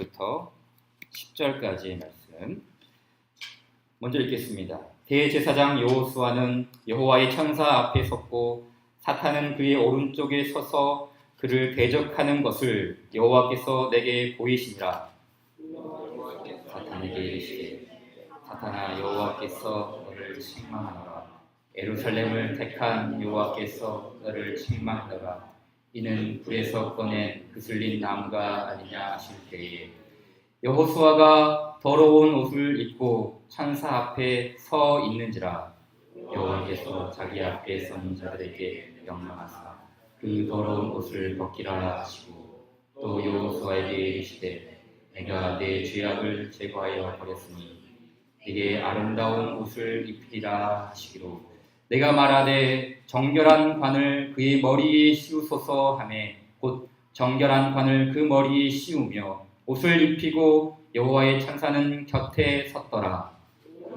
1절부터 10절까지의 말씀 먼저 읽겠습니다. 대제사장 여호수아는 여호와의 천사 앞에 섰고 사탄은 그의 오른쪽에 서서 그를 대적하는 것을 여호와께서 내게 보이시니라. 사탄에게 이르시되 사탄아, 여호와께서 너를 책망하노라. 예루살렘을 택한 여호와께서 너를 책망하노라. 이는 불에서 꺼낸 그슬린 나무가 아니냐 하실 때에 여호수아가 더러운 옷을 입고 천사 앞에 서 있는지라. 여호와께서 자기 앞에 선 자들에게 명령하사 그 더러운 옷을 벗기라 하시고 또 여호수아에게 이르시되 내가 내 죄악을 제거하여 버렸으니 네게 아름다운 옷을 입히리라 하시기로 내가 말하되 정결한 관을 그의 머리에 씌우소서 하매 곧 정결한 관을 그 머리에 씌우며 옷을 입히고 여호와의 천사는 곁에 섰더라.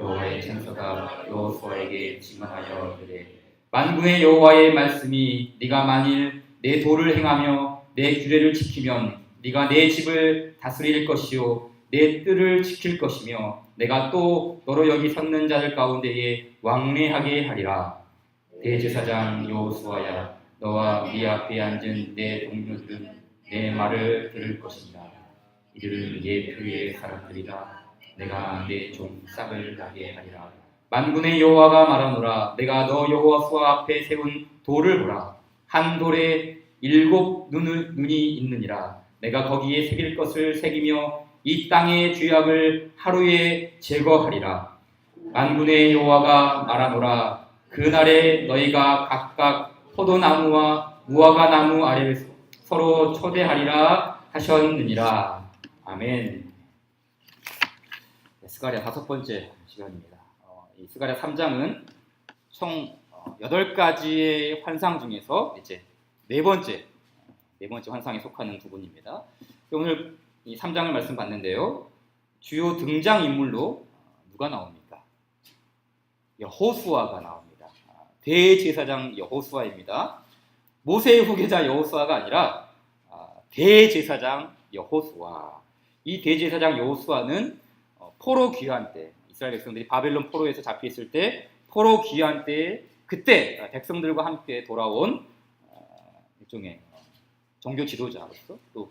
여호와의 천사가 여호수아에게 증언하여 이르되 만군의 여호와의 말씀이 네가 만일 내 도를 행하며 내 규례를 지키면 네가 내 집을 다스릴 것이요 내 뜰을 지킬 것이며 내가 또 너로 여기 섰는 자들 가운데에 왕래하게 하리라. 대제사장 여호수아야, 너와 네 앞에 앉은 내 동료들은 내 말을 들을 것이니라. 이들은 내 표의 사람들이라. 내가 내 종 싹을 나게 하리라. 만군의 여호와가 말하노라. 내가 너 여호수아 앞에 세운 돌을 보라. 한 돌에 7 눈이 있느니라. 내가 거기에 새길 것을 새기며 이 땅의 죄악을 하루에 제거하리라. 만군의 여호와가 말하노라. 그날에 너희가 각각 포도나무와 무화과 나무 아래에 서로 초대하리라 하셨느니라. 아멘. 스가랴 5번째 시간입니다. 이 스가랴 3장은 총 8가지의 환상 중에서 이제 네 번째 환상에 속하는 부분입니다. 오늘 이 3장을 말씀 봤는데요. 주요 등장인물로 누가 나옵니까? 여호수아가 나옵니다. 대제사장 여호수아입니다. 모세의 후계자 여호수아가 아니라 대제사장 여호수아. 이 대제사장 여호수아는 포로 귀환 때, 이스라엘 백성들이 바벨론 포로에서 잡혀있을 때 포로 귀환 때 그때 백성들과 함께 돌아온 일종의 종교 지도자로서 또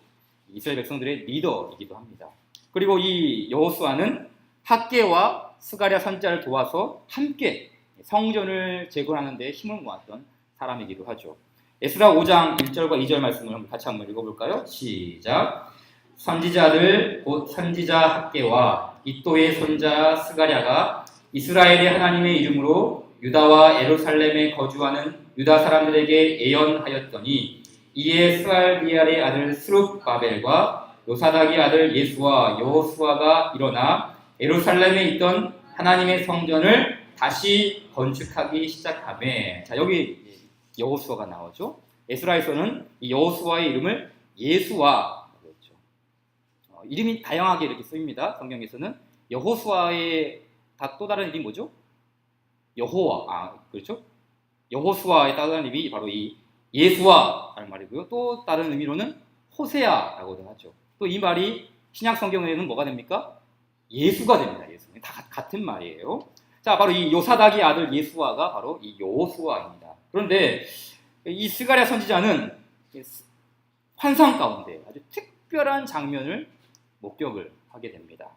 이스라엘 백성들의 리더이기도 합니다. 그리고 이 여호수아는 학개와 스가랴 선지자를 도와서 함께 성전을 재건하는 데 힘을 모았던 사람이기도 하죠. 에스라 5장 1절과 2절 말씀을 같이 한번 읽어볼까요? 시작. 선지자들 곧 선지자 학개와 이또의 손자 스가랴가 이스라엘의 하나님의 이름으로 유다와 예루살렘에 거주하는 유다 사람들에게 예언하였더니 이에 스알디엘의 아들 스룹바벨과 요사닥의 아들 예수와 여호수아가 일어나 예루살렘에 있던 하나님의 성전을 다시 건축하기 시작하며, 자, 여기 여호수아가 나오죠. 에스라에서는 이 여호수아의 이름을 예수와라고 했죠. 이름이 다양하게 이렇게 쓰입니다. 성경에서는 여호수아의 또 다른 이름이 뭐죠? 여호와, 그렇죠? 여호수아의 다른 이름이 바로 이 예수와라는 말이고요. 또 다른 의미로는 호세아라고도 하죠. 또 이 말이 신약 성경에는 뭐가 됩니까? 예수가 됩니다. 예수. 다 같은 말이에요. 자, 바로 이 요사닥의 아들 예수아가 바로 이 여호수아입니다. 그런데 이 스가랴 선지자는 환상 가운데 아주 특별한 장면을 목격을 하게 됩니다.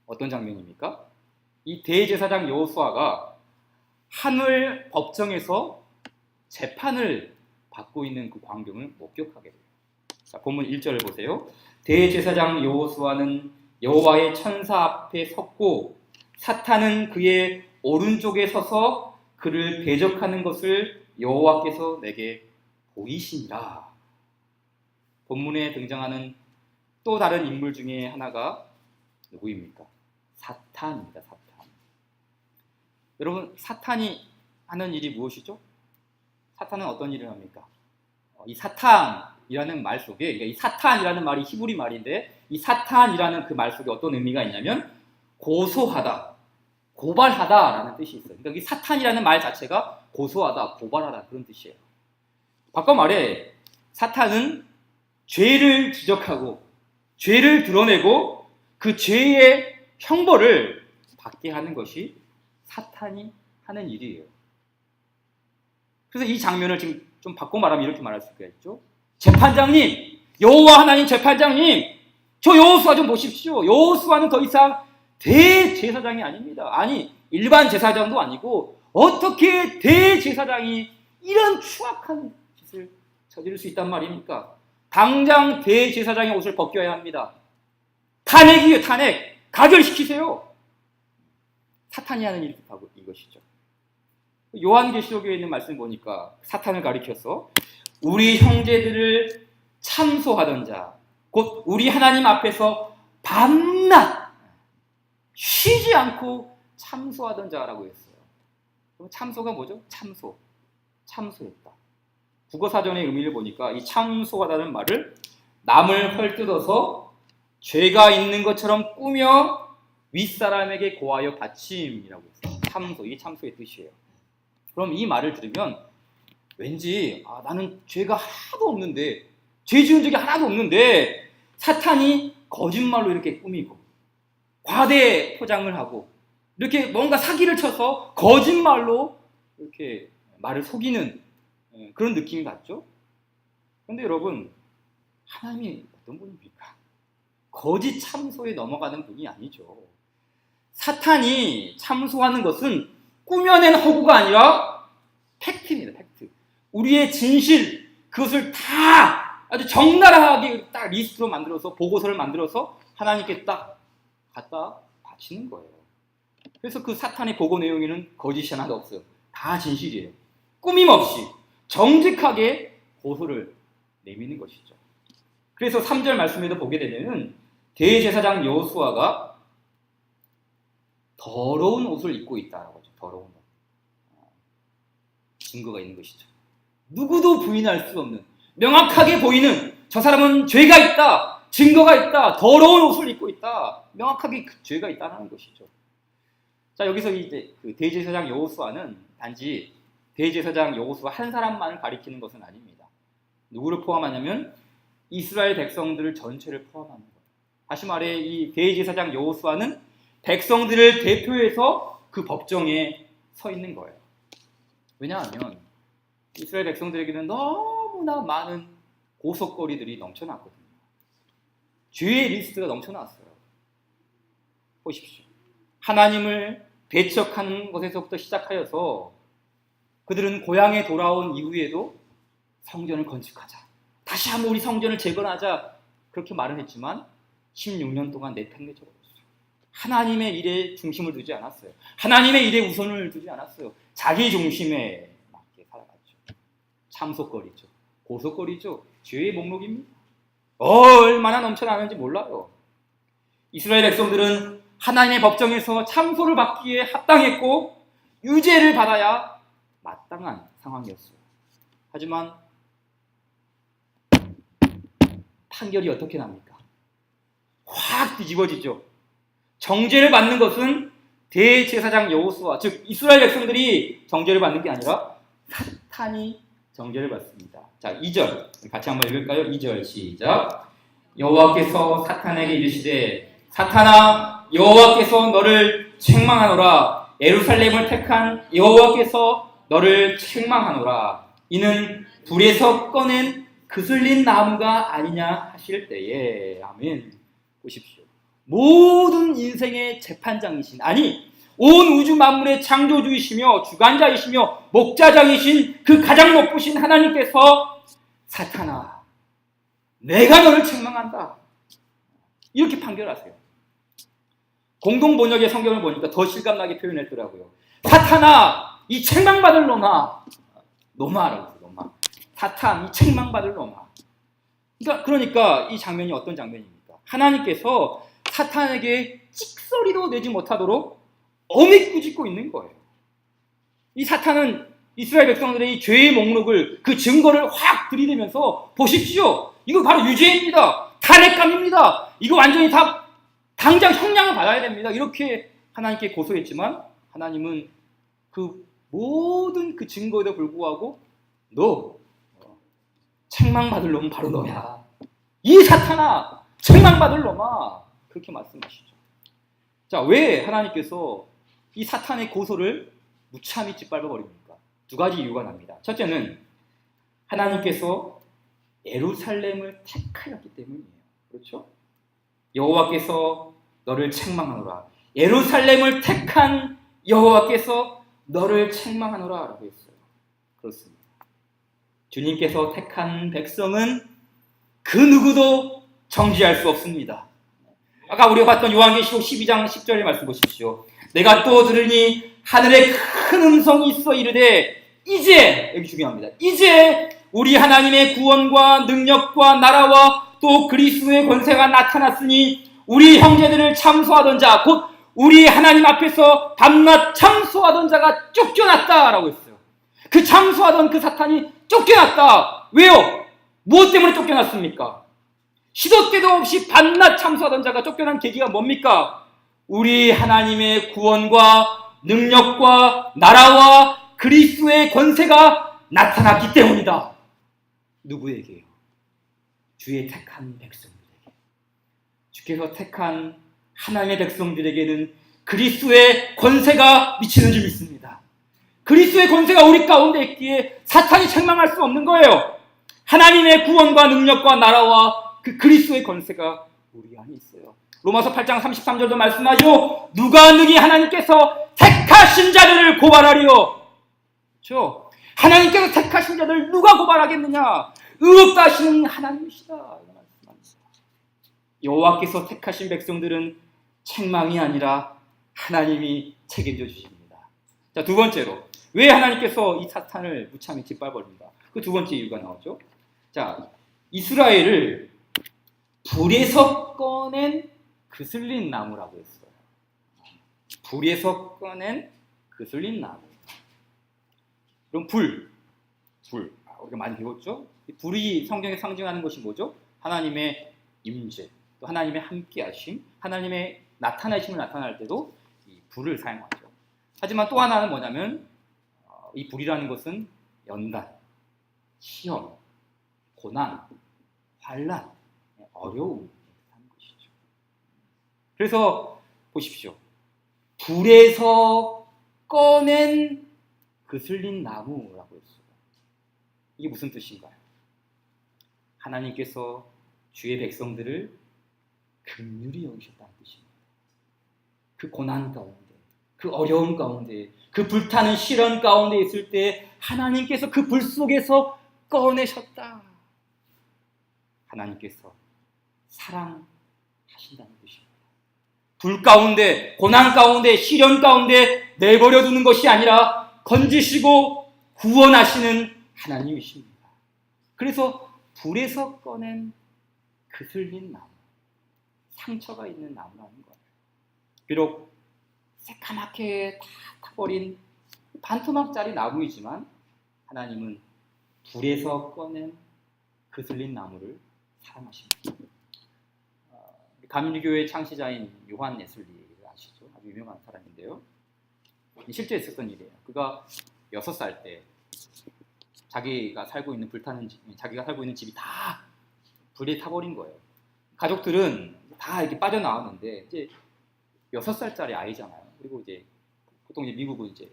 어떤 장면입니까? 이 대제사장 여호수아가 하늘 법정에서 재판을 받고 있는 그 광경을 목격하게 돼요. 자, 본문 1절을 보세요. 대제사장 여호수아는 여호와의 천사 앞에 섰고 사탄은 그의 오른쪽에 서서 그를 대적하는 것을 여호와께서 내게 보이시니라. 본문에 등장하는 또 다른 인물 중에 하나가 누구입니까? 사탄입니다. 사탄. 여러분, 사탄이 하는 일이 무엇이죠? 사탄은 어떤 일을 합니까? 이 사탄이라는 말 속에, 그러니까 이 사탄이라는 말이 히브리 말인데 이 사탄이라는 그 말 속에 어떤 의미가 있냐면 고소하다, 고발하다라는 뜻이 있어요. 그러니까 이 사탄이라는 말 자체가 고소하다, 고발하다 그런 뜻이에요. 바꿔 말해 사탄은 죄를 지적하고 죄를 드러내고 그 죄의 형벌을 받게 하는 것이 사탄이 하는 일이에요. 그래서 이 장면을 지금 좀 바꿔 말하면 이렇게 말할 수가 있죠. 재판장님, 여호와 하나님 재판장님, 저 여호수아 좀 보십시오. 여호수아는 더 이상 대제사장이 아닙니다. 아니, 일반 제사장도 아니고 어떻게 대제사장이 이런 추악한 짓을 저지를 수 있단 말입니까? 당장 대제사장의 옷을 벗겨야 합니다. 탄핵이에요, 탄핵. 가결시키세요. 사탄이 하는 일이 바로 이것이죠. 요한계시록에 있는 말씀 보니까 사탄을 가리켜서 우리 형제들을 참소하던 자, 곧 우리 하나님 앞에서 밤낮 쉬지 않고 참소하던 자라고 했어요. 그럼 참소가 뭐죠? 참소했다. 국어사전의 의미를 보니까 이 참소하다는 말을 남을 헐뜯어서 죄가 있는 것처럼 꾸며 윗사람에게 고하여 받침이라고 했어요. 참소, 이게 참소의 뜻이에요. 그럼 이 말을 들으면 왠지 나는 죄가 하나도 없는데, 죄 지은 적이 하나도 없는데 사탄이 거짓말로 이렇게 꾸미고 과대 포장을 하고 이렇게 뭔가 사기를 쳐서 거짓말로 이렇게 말을 속이는 그런 느낌이 같죠? 그런데 여러분, 하나님이 어떤 분입니까? 거짓 참소에 넘어가는 분이 아니죠. 사탄이 참소하는 것은 꾸며낸 허구가 아니라 팩트입니다. 팩트. 우리의 진실, 그것을 다 아주 적나라하게 딱 리스트로 만들어서, 보고서를 만들어서 하나님께 딱 갖다 바치는 거예요. 그래서 그 사탄의 보고 내용에는 거짓이 하나도 없어요. 다 진실이에요. 꾸밈 없이 정직하게 고소를 내미는 것이죠. 그래서 3절 말씀에도 보게 되면 대제사장 여호수아가 더러운 옷을 입고 있다라고 하죠. 더러운 옷. 증거가 있는 것이죠. 누구도 부인할 수 없는, 명확하게 보이는, 저 사람은 죄가 있다, 증거가 있다, 더러운 옷을 입고 있다, 명확하게 그 죄가 있다는 것이죠. 자, 여기서 이제 그 대제사장 여호수아는 단지 대제사장 여호수아 한 사람만을 가리키는 것은 아닙니다. 누구를 포함하냐면 이스라엘 백성들을 전체를 포함하는 거예요. 다시 말해 이 대제사장 여호수아는 백성들을 대표해서 그 법정에 서 있는 거예요. 왜냐하면 이스라엘 백성들에게는 너무나 많은 고속거리들이 넘쳐났거든요. 죄의 리스트가 넘쳐났어요. 보십시오. 하나님을 배척하는 것에서부터 시작하여서 그들은 고향에 돌아온 이후에도 성전을 건축하자, 다시 한번 우리 성전을 재건하자, 그렇게 말을 했지만 16년 동안 내팽개쳐버렸어요. 하나님의 일에 중심을 두지 않았어요. 하나님의 일에 우선을 두지 않았어요. 자기 중심에 맞게 살아갔죠. 참소거리죠. 고소거리죠. 죄의 목록입니다. 얼마나 넘쳐나는지 몰라요. 이스라엘 백성들은 하나님의 법정에서 참소를 받기에 합당했고 유죄를 받아야 마땅한 상황이었어요. 하지만 판결이 어떻게 납니까? 확 뒤집어지죠. 정죄를 받는 것은 대제사장 여호수아, 즉 이스라엘 백성들이 정죄를 받는 게 아니라 사탄이 정죄를 받습니다. 자, 2절 같이 한번 읽을까요? 2절 시작. 여호와께서 사탄에게 이르시되 사탄아, 여호와께서 너를 책망하노라. 예루살렘을 택한 여호와께서 너를 책망하노라. 이는 불에서 꺼낸 그슬린 나무가 아니냐 하실 때에. 아멘. 보십시오. 모든 인생의 재판장이신, 아니 온 우주 만물의 창조주이시며 주관자이시며 목자장이신 그 가장 높으신 하나님께서 사탄아, 내가 너를 책망한다, 이렇게 판결하세요. 공동 번역의 성경을 보니까 더 실감나게 표현했더라고요. 사탄아, 이 책망받을 놈아. 노마라고 했어요. 노마. 사탄, 이 책망받을 놈아. 그러니까 이 장면이 어떤 장면입니까? 하나님께서 사탄에게 찍소리도 내지 못하도록 엄히 꾸짖고 있는 거예요. 이 사탄은 이스라엘 백성들의 이 죄의 목록을, 그 증거를 확 들이대면서 보십시오, 이거 바로 유죄입니다, 탄핵감입니다, 이거 완전히 다 당장 형량을 받아야 됩니다, 이렇게 하나님께 고소했지만 하나님은 그 모든 그 증거에도 불구하고 너 책망받을 놈은 바로 너야. 이 사탄아, 책망받을 놈아. 그렇게 말씀하시죠. 자, 왜 하나님께서 이 사탄의 고소를 무참히 짓밟아 버립니까? 두 가지 이유가 납니다. 첫째는 하나님께서 예루살렘을 택하였기 때문이에요. 그렇죠? 여호와께서 너를 책망하노라. 예루살렘을 택한 여호와께서 너를 책망하노라 라고 했어요. 그렇습니다. 주님께서 택한 백성은 그 누구도 정죄할 수 없습니다. 아까 우리가 봤던 요한계시록 12장 10절의 말씀 보십시오. 내가 또 들으니 하늘에 큰 음성이 있어 이르되 이제, 여기 중요합니다. 이제 우리 하나님의 구원과 능력과 나라와 또 그리스도의 권세가 나타났으니 우리 형제들을 참소하던 자, 곧 우리 하나님 앞에서 밤낮 참소하던 자가 쫓겨났다라고 했어요. 그 참소하던 그 사탄이 쫓겨났다. 왜요? 무엇 때문에 쫓겨났습니까? 시도 때도 없이 밤낮 참소하던 자가 쫓겨난 계기가 뭡니까? 우리 하나님의 구원과 능력과 나라와 그리스도의 권세가 나타났기 때문이다. 누구에게요? 주의 택한 백성들에게. 주께서 택한 하나님의 백성들에게는 그리스도의 권세가 미치는 줄 믿습니다. 그리스도의 권세가 우리 가운데 있기에 사탄이 책망할 수 없는 거예요. 하나님의 구원과 능력과 나라와 그 그리스도의 권세가 우리 안에 있어요. 로마서 8장 33절도 말씀하죠. 누가 능히 하나님께서 택하신 자들을 고발하리요. 그렇죠? 하나님께서 택하신 자들을 누가 고발하겠느냐? 의롭다 하시는 하나님이시다. 말씀합니다. 여호와께서 택하신 백성들은 책망이 아니라 하나님이 책임져 주십니다. 자, 두 번째로 왜 하나님께서 이 사탄을 무참히 짓밟아버립니다. 그 두 번째 이유가 나오죠. 자, 이스라엘을 불에서 꺼낸 그슬린 나무라고 했어요. 불에서 꺼낸 그슬린 나무. 그럼 불. 우리가 많이 배웠죠? 불이 성경에 상징하는 것이 뭐죠? 하나님의 임재, 또 하나님의 함께하심, 하나님의 나타나심을 나타날 때도 이 불을 사용하죠. 하지만 또 하나는 뭐냐면 이 불이라는 것은 연단, 시험, 고난, 환난, 어려움 하는 것이죠. 그래서 보십시오. 불에서 꺼낸 그슬린 나무라고 했어요. 이게 무슨 뜻인가요? 하나님께서 주의 백성들을 긍휼히 여기셨다는 뜻입니다. 그 고난 가운데, 그 어려움 가운데, 그 불타는 시련 가운데 있을 때 하나님께서 그 불 속에서 꺼내셨다. 하나님께서 사랑하신다는 뜻입니다. 불 가운데, 고난 가운데, 시련 가운데 내버려 두는 것이 아니라 건지시고 구원하시는 하나님이십니다. 그래서 불에서 꺼낸 그슬린 나무, 상처가 있는 나무라는 거예요. 비록 새까맣게 다 타버린 반토막짜리 나무이지만 하나님은 불에서 꺼낸 그슬린 나무를 사랑하십니다. 감리교의 창시자인 요한 예술리를 아시죠? 아주 유명한 사람인데요. 실제 있었던 일이에요. 그가 6살 때 자기가 살고 있는 집이 다 불에 타버린 거예요. 가족들은 다 이렇게 빠져나왔는데 이제 6살짜리 아이잖아요. 그리고 이제 보통 이제 미국은 이제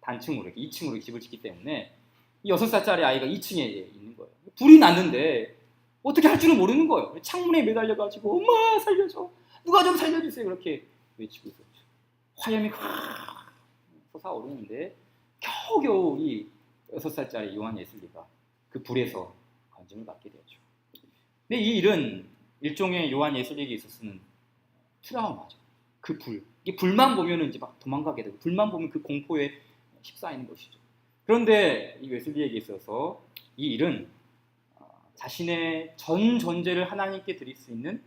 단층으로 이렇게 2층으로 집을 짓기 때문에 이 6살짜리 아이가 2층에 있는 거예요. 불이 났는데 어떻게 할 줄은 모르는 거예요. 창문에 매달려가지고 엄마 살려줘, 누가 좀 살려주세요, 그렇게 외치고 있었죠. 화염이 확 솟아오르는데 겨우겨우 이 6살짜리 요한 예슬리가 그 불에서 건짐을 받게 되었죠. 근데 이 일은 일종의 요한 예슬리에게 있어서는 트라우마죠. 그 불, 이게 불만 보면은 이제 막 도망가게 되고 불만 보면 그 공포에 휩싸이는 것이죠. 그런데 이 웨슬리에게 있어서 이 일은 자신의 전 존재를 하나님께 드릴 수 있는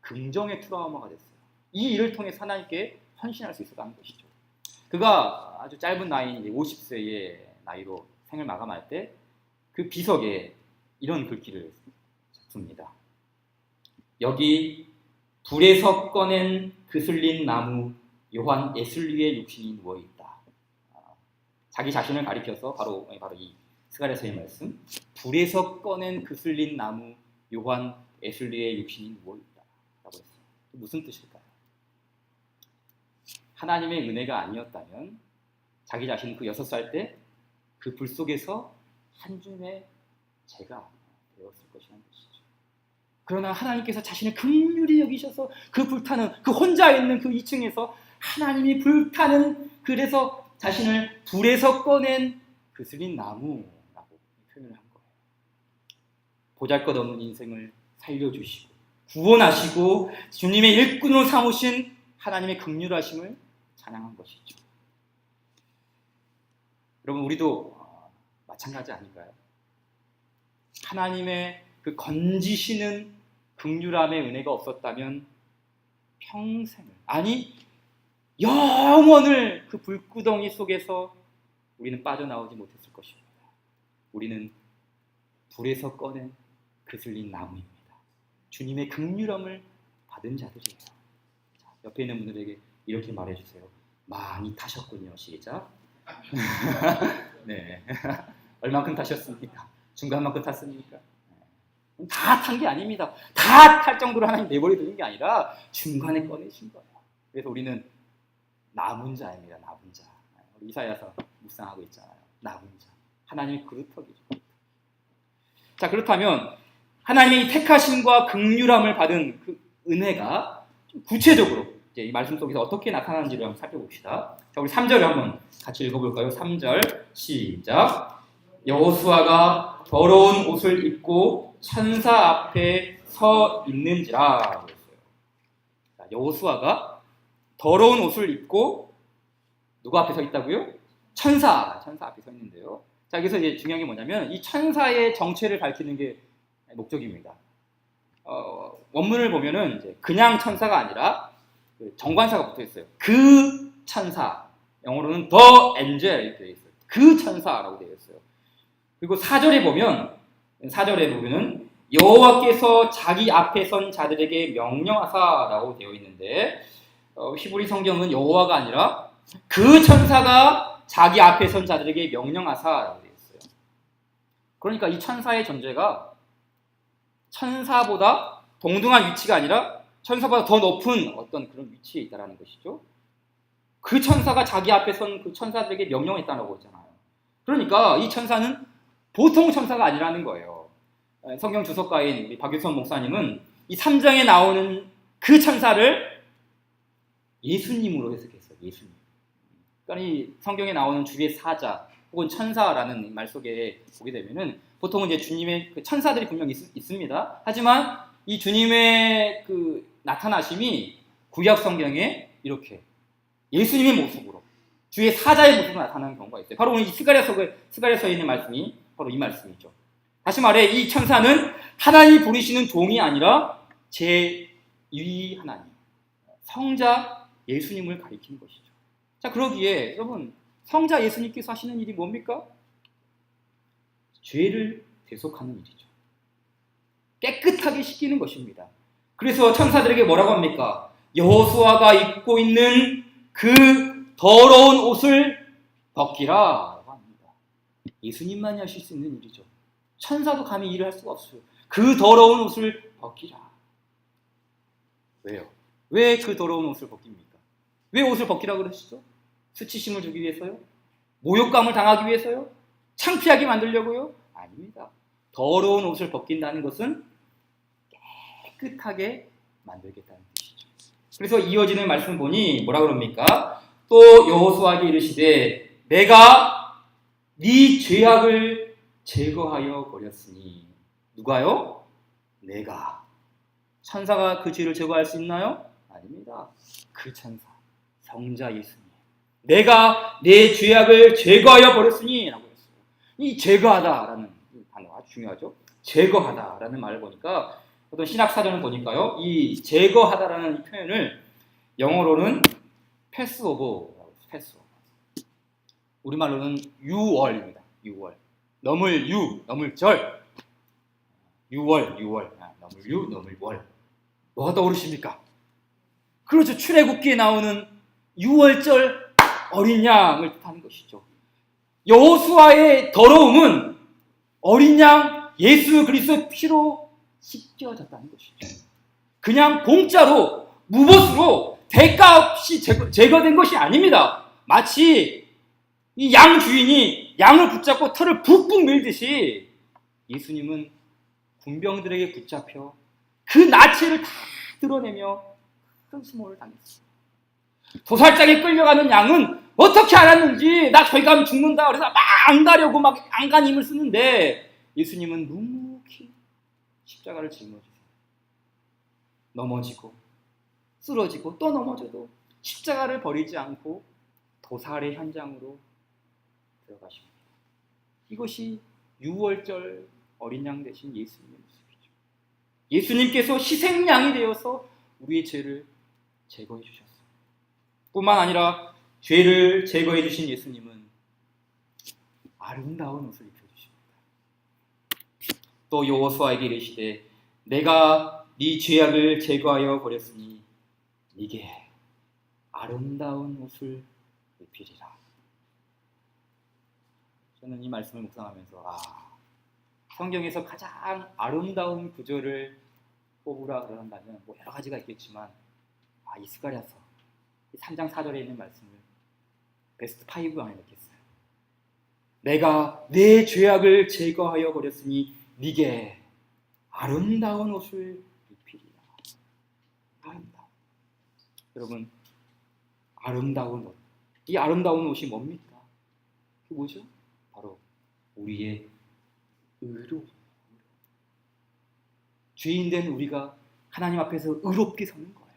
긍정의 트라우마가 됐어요. 이 일을 통해서 하나님께 헌신할 수 있었다는 것이죠. 그가 아주 짧은 나이인 50세의 나이로 생을 마감할 때 그 비석에 이런 글귀를 씁니다. 여기 불에서 꺼낸 그슬린 나무 요한 예슬리의 육신이 누워있다. 자기 자신을 가리켜서 바로 이 스가랴서의 말씀, 불에서 꺼낸 그슬린 나무 요한 에슬리의 육신이 누워있다 라고 했어요. 무슨 뜻일까요? 하나님의 은혜가 아니었다면 자기 자신은 그 6살 때 그 불 속에서 한 줌의 재가 되었을 것이라는 것이죠. 그러나 하나님께서 자신을 긍휼히 여기셔서 그 불타는, 그 혼자 있는 그 2층에서 하나님이 불타는, 그래서 자신을 불에서 꺼낸 그슬린 나무라고 표현을 한 거예요. 보잘것없는 인생을 살려주시고 구원하시고 주님의 일꾼으로 삼으신 하나님의 긍휼하심을 찬양한 것이죠. 여러분, 우리도 마찬가지 아닌가요? 하나님의 그 건지시는 긍휼함의 은혜가 없었다면 평생을, 아니 영원을 그 불구덩이 속에서 우리는 빠져나오지 못했을 것입니다. 우리는 불에서 꺼낸 그슬린 나무입니다. 주님의 긍휼함을 받은 자들이에요. 자, 옆에 있는 분들에게 이렇게 말해주세요. 많이 타셨군요. 시작. 네. 얼만큼 타셨습니까? 중간만큼 탔습니까? 다 탄 게 아닙니다. 다 탈 정도로 하나님 내버려 두는 게 아니라 중간에 꺼내신 거예요. 그래서 우리는 남은 자입니다. 남은 자. 이사야서 묵상하고 있잖아요. 남은 자. 하나님의 그루터기죠. 자, 그렇다면 하나님의 택하심과 긍휼함을 받은 그 은혜가 구체적으로 이제 이 말씀 속에서 어떻게 나타나는지를 한번 살펴봅시다. 자, 우리 3절을 한번 같이 읽어볼까요? 3절 시작. 여호수아가 더러운 옷을 입고 천사 앞에 서 있는지라. 여호수아가 더러운 옷을 입고 누구 앞에 서 있다고요? 천사 앞에 서 있는데요. 자, 여기서 이제 중요한 게 뭐냐면 이 천사의 정체를 밝히는 게 목적입니다. 원문을 보면은 이제 그냥 천사가 아니라 정관사가 붙어 있어요. 그 천사, 영어로는 the angel 이렇게 되어 있어요. 그 천사라고 되어 있어요. 그리고 4절에 보면은 여호와께서 자기 앞에 선 자들에게 명령하사라고 되어 있는데 히브리 성경은 여호와가 아니라 그 천사가 자기 앞에 선 자들에게 명령하사라고 되어 있어요. 그러니까 이 천사의 존재가 천사보다 동등한 위치가 아니라 천사보다 더 높은 어떤 그런 위치에 있다는 것이죠. 그 천사가 자기 앞에 선 그 천사들에게 명령했다고 했잖아요. 그러니까 이 천사는 보통 천사가 아니라는 거예요. 성경 주석가인 우리 박유선 목사님은 이 3장에 나오는 그 천사를 예수님으로 해석했어요. 예수님. 그러니까 이 성경에 나오는 주의 사자 혹은 천사라는 말 속에 보게 되면은 보통은 이제 주님의 그 천사들이 분명히 있습니다. 하지만 이 주님의 그 나타나심이 구약 성경에 이렇게 예수님의 모습으로 주의 사자의 모습으로 나타나는 경우가 있어요. 바로 오늘 이 스가랴서에 있는 말씀이 바로 이 말씀이죠. 다시 말해 이 천사는 하나님이 부르시는 종이 아니라 제2 하나님, 성자 예수님을 가리키는 것이죠. 자, 그러기에 여러분, 성자 예수님께서 하시는 일이 뭡니까? 죄를 대속하는 일이죠. 깨끗하게 씻기는 것입니다. 그래서 천사들에게 뭐라고 합니까? 여호수아가 입고 있는 그 더러운 옷을 벗기라라고 합니다. 예수님만이 하실 수 있는 일이죠. 천사도 감히 일을 할 수가 없어요. 그 더러운 옷을 벗기라. 왜요? 왜 그 더러운 옷을 벗깁니까? 왜 옷을 벗기라고 그러시죠? 수치심을 주기 위해서요? 모욕감을 당하기 위해서요? 창피하게 만들려고요? 아닙니다. 더러운 옷을 벗긴다는 것은 깨끗하게 만들겠다는 뜻이죠. 그래서 이어지는 말씀 보니 뭐라 그럽니까? 또 여호수아에게 이르시되 내가 네 죄악을 제거하여 버렸으니. 누가요? 내가. 천사가 그 죄를 제거할 수 있나요? 아닙니다. 그 천사, 성자 예수님. 내가 내 죄악을 제거하여 버렸으니 라고 했어요. 이 제거하다라는 단어가 아주 중요하죠. 제거하다라는 말을 보니까 어떤 신학사전을 보니까요, 이 제거하다라는 이 표현을 영어로는 패스오버라고 해요. 패스오버. 우리말로는 유월입니다. 유월. 넘을 유, 넘을 절. 유월. 넘을 유, 넘을 월. 뭐가 떠오르십니까? 그렇죠. 출애굽기에 나오는 유월절 어린 양을 뜻하는 것이죠. 여호수아의 더러움은 어린 양 예수 그리스도의 피로 씻겨졌다는 것이죠. 그냥 공짜로 무보수로 대가 없이 제거된 것이 아닙니다. 마치 이 양 주인이 양을 붙잡고 털을 북북 밀듯이 예수님은 군병들에게 붙잡혀 그 나체를 다 드러내며 큰 수모를 당했어요. 도살장에 끌려가는 양은 어떻게 알았는지 나 저기 가면 죽는다 그래서 막 안 가려고 막 안간힘을 쓰는데 예수님은 묵묵히 십자가를 짊어지세요. 넘어지고 쓰러지고 또 넘어져도 십자가를 버리지 않고 도살의 현장으로 들어가십니다. 이것이 6월절 어린 양 되신 예수님의 모습이죠. 예수님께서 희생양이 되어서 우리의 죄를 제거해 주셨어요. 뿐만 아니라 죄를 제거해 주신 예수님은 아름다운 옷을 입혀주십니다. 또 여호수아에게 이르시되 내가 네 죄악을 제거하여 버렸으니 네게 아름다운 옷을 입히리라. 저는 이 말씀을 묵상하면서 성경에서 가장 아름다운 구절을 뽑으라 그런다면 뭐 여러 가지가 있겠지만 이 스가랴서 3장 4절에 있는 말씀을 베스트 5 안에 넣겠어요. 내가 내 죄악을 제거하여 버렸으니 네게 아름다운 옷을 입히리라. 아름다운. 여러분, 아름다운 옷. 이 아름다운 옷이 뭡니까? 그게 뭐죠? 바로 우리의 의로. 죄인된 우리가 하나님 앞에서 의롭게 서는 거예요.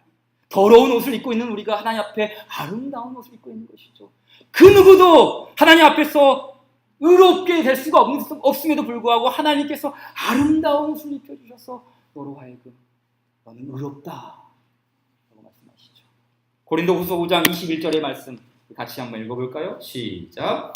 더러운 옷을 입고 있는 우리가 하나님 앞에 아름다운 옷을 입고 있는 것이죠. 그 누구도 하나님 앞에서 의롭게 될 수가 없음에도 불구하고 하나님께서 아름다운 옷을 입혀주셔서 너로 하여금 너는 의롭다 라고 말씀하시죠. 고린도후서 5장 21절의 말씀 같이 한번 읽어볼까요? 시작.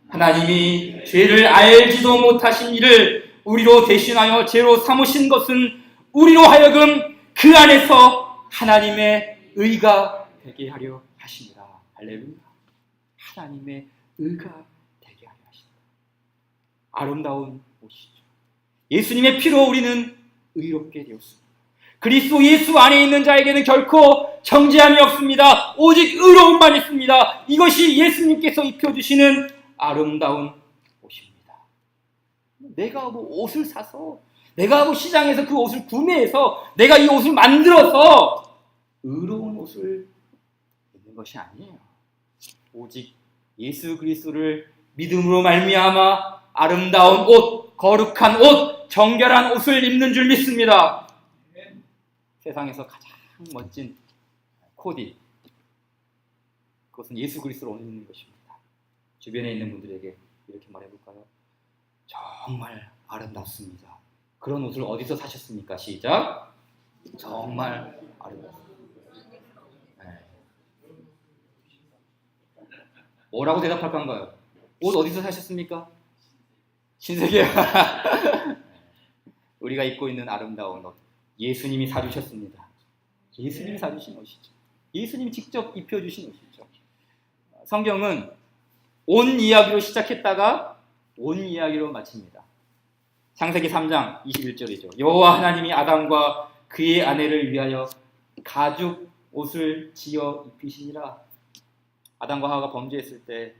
하나님이 죄를 알지도 못하신 이를 우리로 대신하여 죄로 삼으신 것은 우리로 하여금 그 안에서 하나님의 의가 되게 하려 하십니다. 할렐루야. 하나님의 의가 되게 하려 하십니다. 아름다운 옷이죠. 예수님의 피로 우리는 의롭게 되었습니다. 그리스도 예수 안에 있는 자에게는 결코 정죄함이 없습니다. 오직 의로움만 있습니다. 이것이 예수님께서 입혀주시는 아름다운 옷입니다. 내가 뭐 옷을 사서 내가 뭐 시장에서 그 옷을 구매해서 내가 이 옷을 만들어서 의로운 옷을 입는 것이 아니에요. 오직 예수 그리스도를 믿음으로 말미암아 아름다운 옷, 거룩한 옷, 정결한 옷을 입는 줄 믿습니다. 세상에서 가장 멋진 코디, 그것은 예수 그리스도를 옷 입는 것입니다. 주변에 있는 분들에게 이렇게 말해볼까요? 정말 아름답습니다. 그런 옷을 어디서 사셨습니까? 시작. 정말 아름답습니다. 네. 뭐라고 대답할 건가요? 옷 어디서 사셨습니까? 신세계. 우리가 입고 있는 아름다운 옷, 예수님이 사주셨습니다. 예수님이 사주신 옷이죠. 예수님이 직접 입혀주신 옷이죠. 성경은 온 이야기로 시작했다가 온 이야기로 마칩니다. 창세기 3장 21절이죠. 여호와 하나님이 아담과 그의 아내를 위하여 가죽 옷을 지어 입히시니라. 아담과 하와가 범죄했을 때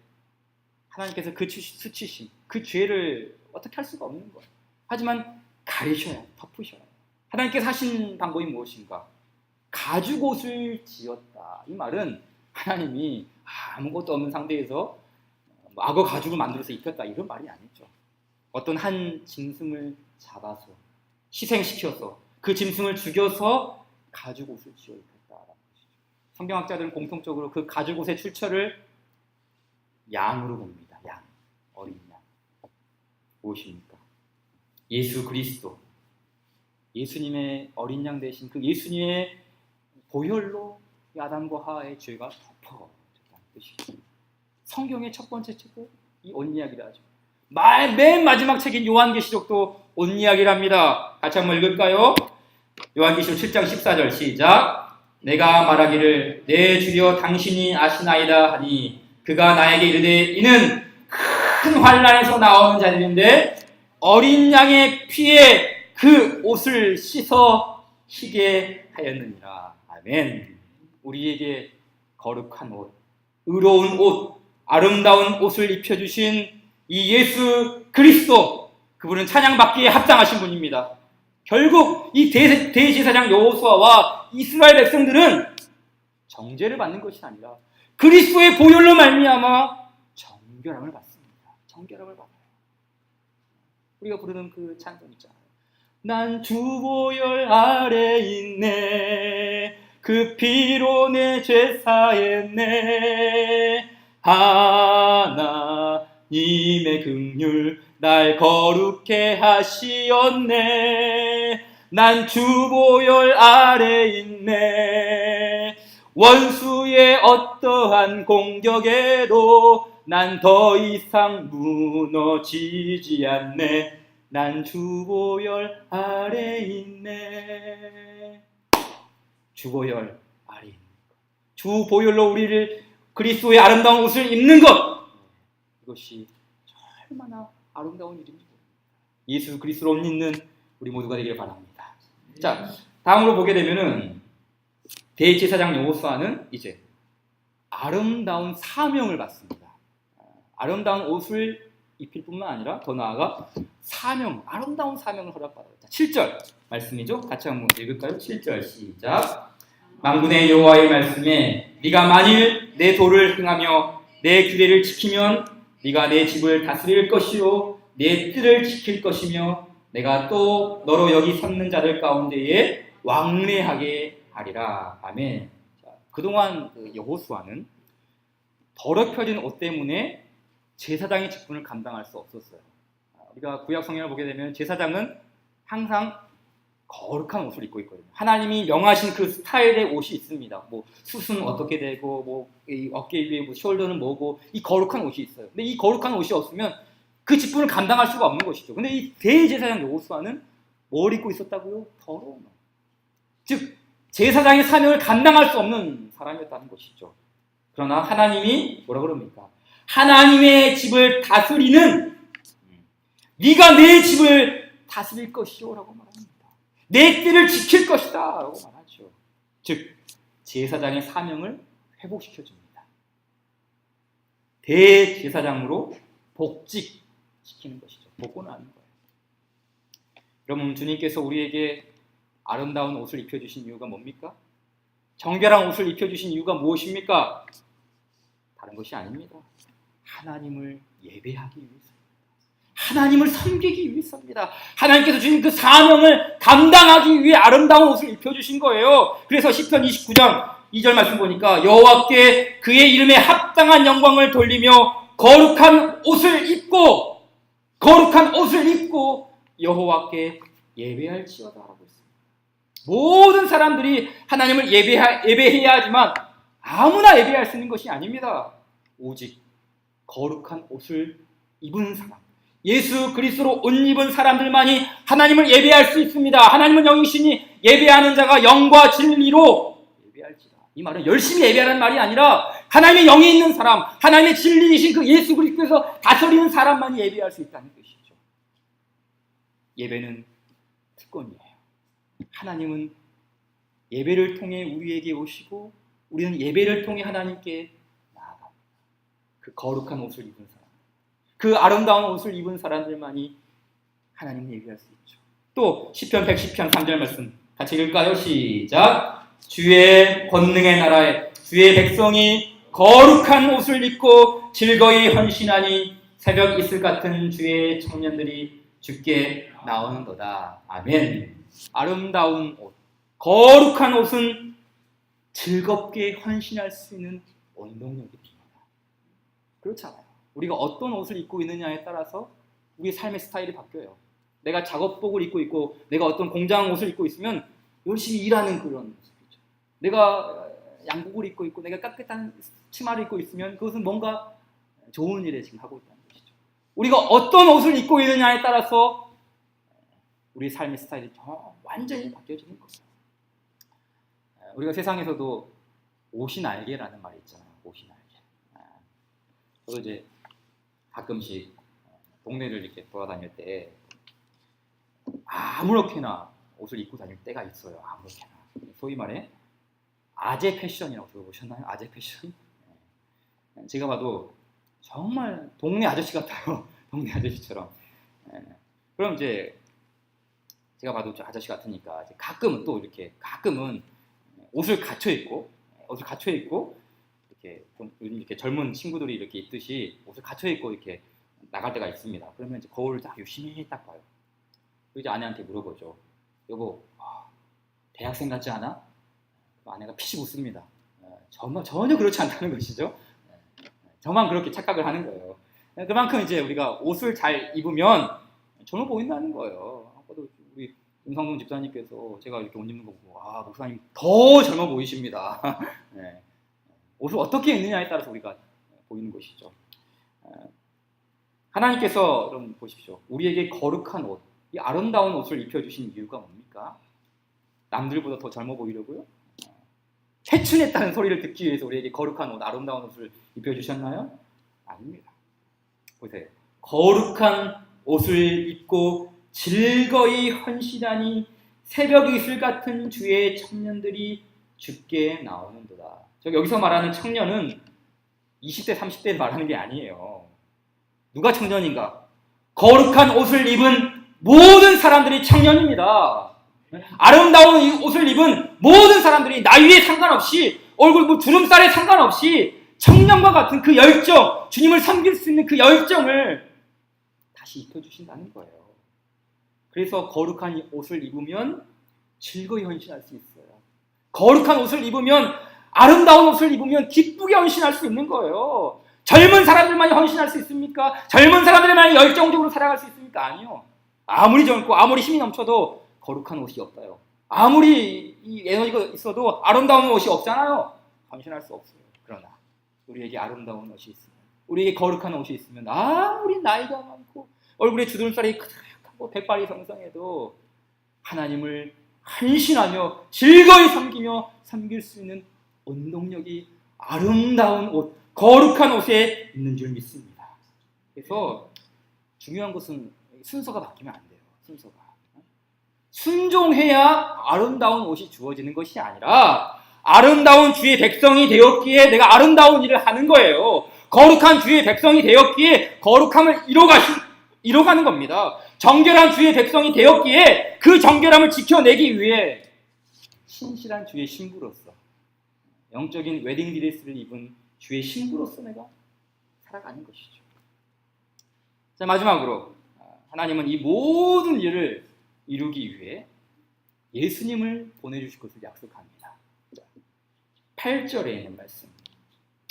하나님께서 그 수치심, 그 죄를 어떻게 할 수가 없는 거예요. 하지만 가리셔야, 덮으셔야. 하나님께서 하신 방법이 무엇인가? 가죽 옷을 지었다. 이 말은 하나님이 아무것도 없는 상태에서 악어 가죽을 만들어서 입혔다 이런 말이 아니죠. 어떤 한 짐승을 잡아서 희생시켜서 그 짐승을 죽여서 가죽 옷을 지어 입혔다라는 것이죠. 성경학자들은 공통적으로 그 가죽 옷의 출처를 양으로 봅니다. 양, 어린 양. 무엇입니까? 예수 그리스도, 예수님의 어린 양 대신 그 예수님의 보혈로 아담과 하와의 죄가 덮어졌다는 뜻이죠. 성경의 첫 번째 책도 이 옷 이야기를 하죠. 맨 마지막 책인 요한계시록도 옷 이야기를 합니다. 같이 한번 읽을까요? 요한계시록 7장 14절 시작. 내가 말하기를 내 주여 당신이 아시나이다 하니 그가 나에게 이르되 이는 큰 환난에서 나오는 자들인데 어린 양의 피에 그 옷을 씻어 희게 하였느니라. 아멘. 우리에게 거룩한 옷, 의로운 옷, 아름다운 옷을 입혀주신 이 예수 그리스도, 그분은 찬양받기에 합당하신 분입니다. 결국 이 대제사장 여호수아와 이스라엘 백성들은 정죄를 받는 것이 아니라 그리스도의 보혈로 말미암아 정결함을 받습니다. 정결함을 받아요. 우리가 부르는 그 찬송 있잖아요. 난 주 보혈 아래 있네. 그 피로 내 죄 사했네. 하나님의 긍휼 날 거룩해 하시었네. 난 주 보혈 아래 있네. 원수의 어떠한 공격에도 난 더 이상 무너지지 않네. 난 주 보혈 아래 있네. 주 보혈 아래 있는 것, 주 보혈로 우리를 그리스도의 아름다운 옷을 입는 것, 이것이 얼마나 아름다운 일입니까? 예수 그리스도로 옷 입는 우리 모두가 되기를 바랍니다. 자, 다음으로 보게 되면은 대제사장 여호수아는 이제 아름다운 사명을 받습니다. 아름다운 옷을 입힐 뿐만 아니라 더 나아가 사명, 아름다운 사명을 허락받아요. 7절 말씀이죠. 같이 한번 읽을까요? 7절 시작. 만군의 여호와의 말씀에 네가 만일 내 도를 행하며 내 규례를 지키면 네가 내 집을 다스릴 것이요 내 뜰을 지킬 것이며 내가 또 너로 여기 섰는 자들 가운데에 왕래하게 하리라. 아멘. 자, 그동안 여호수아는 더럽혀진 옷 때문에 제사장의 직분을 감당할 수 없었어요. 우리가 구약 성경을 보게 되면 제사장은 항상 거룩한 옷을 입고 있거든요. 하나님이 명하신 그 스타일의 옷이 있습니다. 뭐 숱은 어떻게 되고, 뭐 이 어깨 위에 뭐 숄더는 뭐고, 이 거룩한 옷이 있어요. 근데 이 거룩한 옷이 없으면 그 직분을 감당할 수가 없는 것이죠. 근데 이 대제사장 여호수아는 뭘 입고 있었다고요? 더러운 옷. 즉 제사장의 사명을 감당할 수 없는 사람이었다는 것이죠. 그러나 하나님이 뭐라 그럽니까? 하나님의 집을 다스리는, 네가 내 집을 다스릴 것이요 라고 말합니다. 내 뜰을 지킬 것이다 라고 말하죠. 즉 제사장의 사명을 회복시켜줍니다. 대제사장으로 복직시키는 것이죠. 복권을 하는 거예요. 여러분, 주님께서 우리에게 아름다운 옷을 입혀주신 이유가 뭡니까? 정결한 옷을 입혀주신 이유가 무엇입니까? 다른 것이 아닙니다. 하나님을 예배하기 위해서, 하나님을 섬기기 위해서입니다. 하나님께서 주신 그 사명을 감당하기 위해 아름다운 옷을 입혀주신 거예요. 그래서 시편 29장 2절 말씀 보니까 여호와께 그의 이름에 합당한 영광을 돌리며 거룩한 옷을 입고 여호와께 예배할지어다 라고 했습니다. 모든 사람들이 하나님을 예배해야 하지만 아무나 예배할 수 있는 것이 아닙니다. 오직 거룩한 옷을 입은 사람, 예수 그리스도로 옷 입은 사람들만이 하나님을 예배할 수 있습니다. 하나님은 영이시니 예배하는 자가 영과 진리로 예배할지라. 이 말은 열심히 예배하는 말이 아니라 하나님의 영이 있는 사람, 하나님의 진리이신 그 예수 그리스도에서 다스리는 사람만이 예배할 수 있다는 것이죠. 예배는 특권이에요. 하나님은 예배를 통해 우리에게 오시고 우리는 예배를 통해 하나님께 나아갑니다. 그 거룩한 옷을 입은 사람, 그 아름다운 옷을 입은 사람들만이 하나님을 예배할 수 있죠. 또 시편 110편 3절 말씀 같이 읽을까요? 시작. 주의 권능의 나라에 주의 백성이 거룩한 옷을 입고 즐거이 헌신하니 새벽 이슬 같은 주의 청년들이 주께 나오는도다. 아멘. 아름다운 옷, 거룩한 옷은 즐겁게 헌신할 수 있는 원동력입니다. 그렇잖아요. 우리가 어떤 옷을 입고 있느냐에 따라서 우리의 삶의 스타일이 바뀌어요. 내가 작업복을 입고 있고 내가 어떤 공장 옷을 입고 있으면 열심히 일하는 그런 모습이죠. 내가 양복을 입고 있고 내가 깨끗한 치마를 입고 있으면 그것은 뭔가 좋은 일을 지금 하고 있다는 것이죠. 우리가 어떤 옷을 입고 있느냐에 따라서 우리 삶의 스타일이 완전히 바뀌어지는 거예요. 우리가 세상에서도 옷이 날개라는 말이 있잖아요. 옷이 날개. 저도 이제 가끔씩 동네를 이렇게 돌아다닐 때 아무렇게나 옷을 입고 다닐 때가 있어요. 아무렇게나. 소위 말해 아재 패션이라고 들어보셨나요? 아재 패션? 제가 봐도 정말 동네 아저씨 같아요. 동네 아저씨처럼. 그럼 이제 제가 봐도 저 아저씨 같으니까 이제 가끔은 또 가끔은 옷을 갖춰 입고 이렇게 좀 요즘 이렇게 젊은 친구들이 이렇게 입듯이 옷을 갖춰 입고 이렇게 나갈 때가 있습니다. 그러면 이제 거울을 딱 유심히 딱 봐요. 그리고 이제 아내한테 물어보죠. 여보, 대학생 같지 않아? 아내가 피식 웃습니다. 전혀 그렇지 않다는 것이죠. 저만 그렇게 착각을 하는 거예요. 그만큼 이제 우리가 옷을 잘 입으면 젊어 보인다는 거예요. 아까도 우리 윤상동 집사님께서 제가 이렇게 옷 입는 거 보고 목사님 더 젊어 보이십니다. 네. 옷을 어떻게 입느냐에 따라서 우리가 보이는 것이죠. 하나님께서 여러분 보십시오. 우리에게 거룩한 옷, 이 아름다운 옷을 입혀주신 이유가 뭡니까? 남들보다 더 젊어 보이려고요? 회춘했다는 소리를 듣기 위해서 우리에게 거룩한 옷, 아름다운 옷을 입혀주셨나요? 아닙니다. 보세요. 거룩한 옷을 입고 즐거이 헌신하니 새벽 이슬 같은 주의 청년들이 주께 나오는도다. 여기서 말하는 청년은 20대, 30대 말하는 게 아니에요. 누가 청년인가? 거룩한 옷을 입은 모든 사람들이 청년입니다. 아름다운 이 옷을 입은 모든 사람들이 나이에 상관없이 얼굴 주름살에 상관없이 청년과 같은 그 열정, 주님을 섬길 수 있는 그 열정을 다시 입혀주신다는 거예요. 그래서 거룩한 옷을 입으면 즐거이 헌신할 수 있어요. 거룩한 옷을 입으면, 아름다운 옷을 입으면 기쁘게 헌신할 수 있는 거예요. 젊은 사람들만이 헌신할 수 있습니까? 젊은 사람들만이 열정적으로 살아갈 수 있습니까? 아니요. 아무리 젊고 아무리 힘이 넘쳐도 거룩한 옷이 없어요. 아무리 이 에너지가 있어도 아름다운 옷이 없잖아요. 헌신할 수 없어요. 그러나 우리에게 아름다운 옷이 있으면, 우리에게 거룩한 옷이 있으면, 아무리 나이가 많고 얼굴에 주름살이 크고 백발이 성성해도 하나님을 헌신하며 즐거이 섬길 수 있는 원동력이 아름다운 옷, 거룩한 옷에 있는 줄 믿습니다. 그래서 중요한 것은 순서가 바뀌면 안 돼요. 순서가. 순종해야 아름다운 옷이 주어지는 것이 아니라 아름다운 주의 백성이 되었기에 내가 아름다운 일을 하는 거예요. 거룩한 주의 백성이 되었기에 거룩함을 이뤄가는 겁니다. 정결한 주의 백성이 되었기에 그 정결함을 지켜내기 위해 신실한 주의 신부로서, 영적인 웨딩드레스를 입은 주의 신부로서 내가 살아가는 것이죠. 자, 마지막으로 하나님은 이 모든 일을 이루기 위해 예수님을 보내주실 것을 약속합니다. 8절에 있는 말씀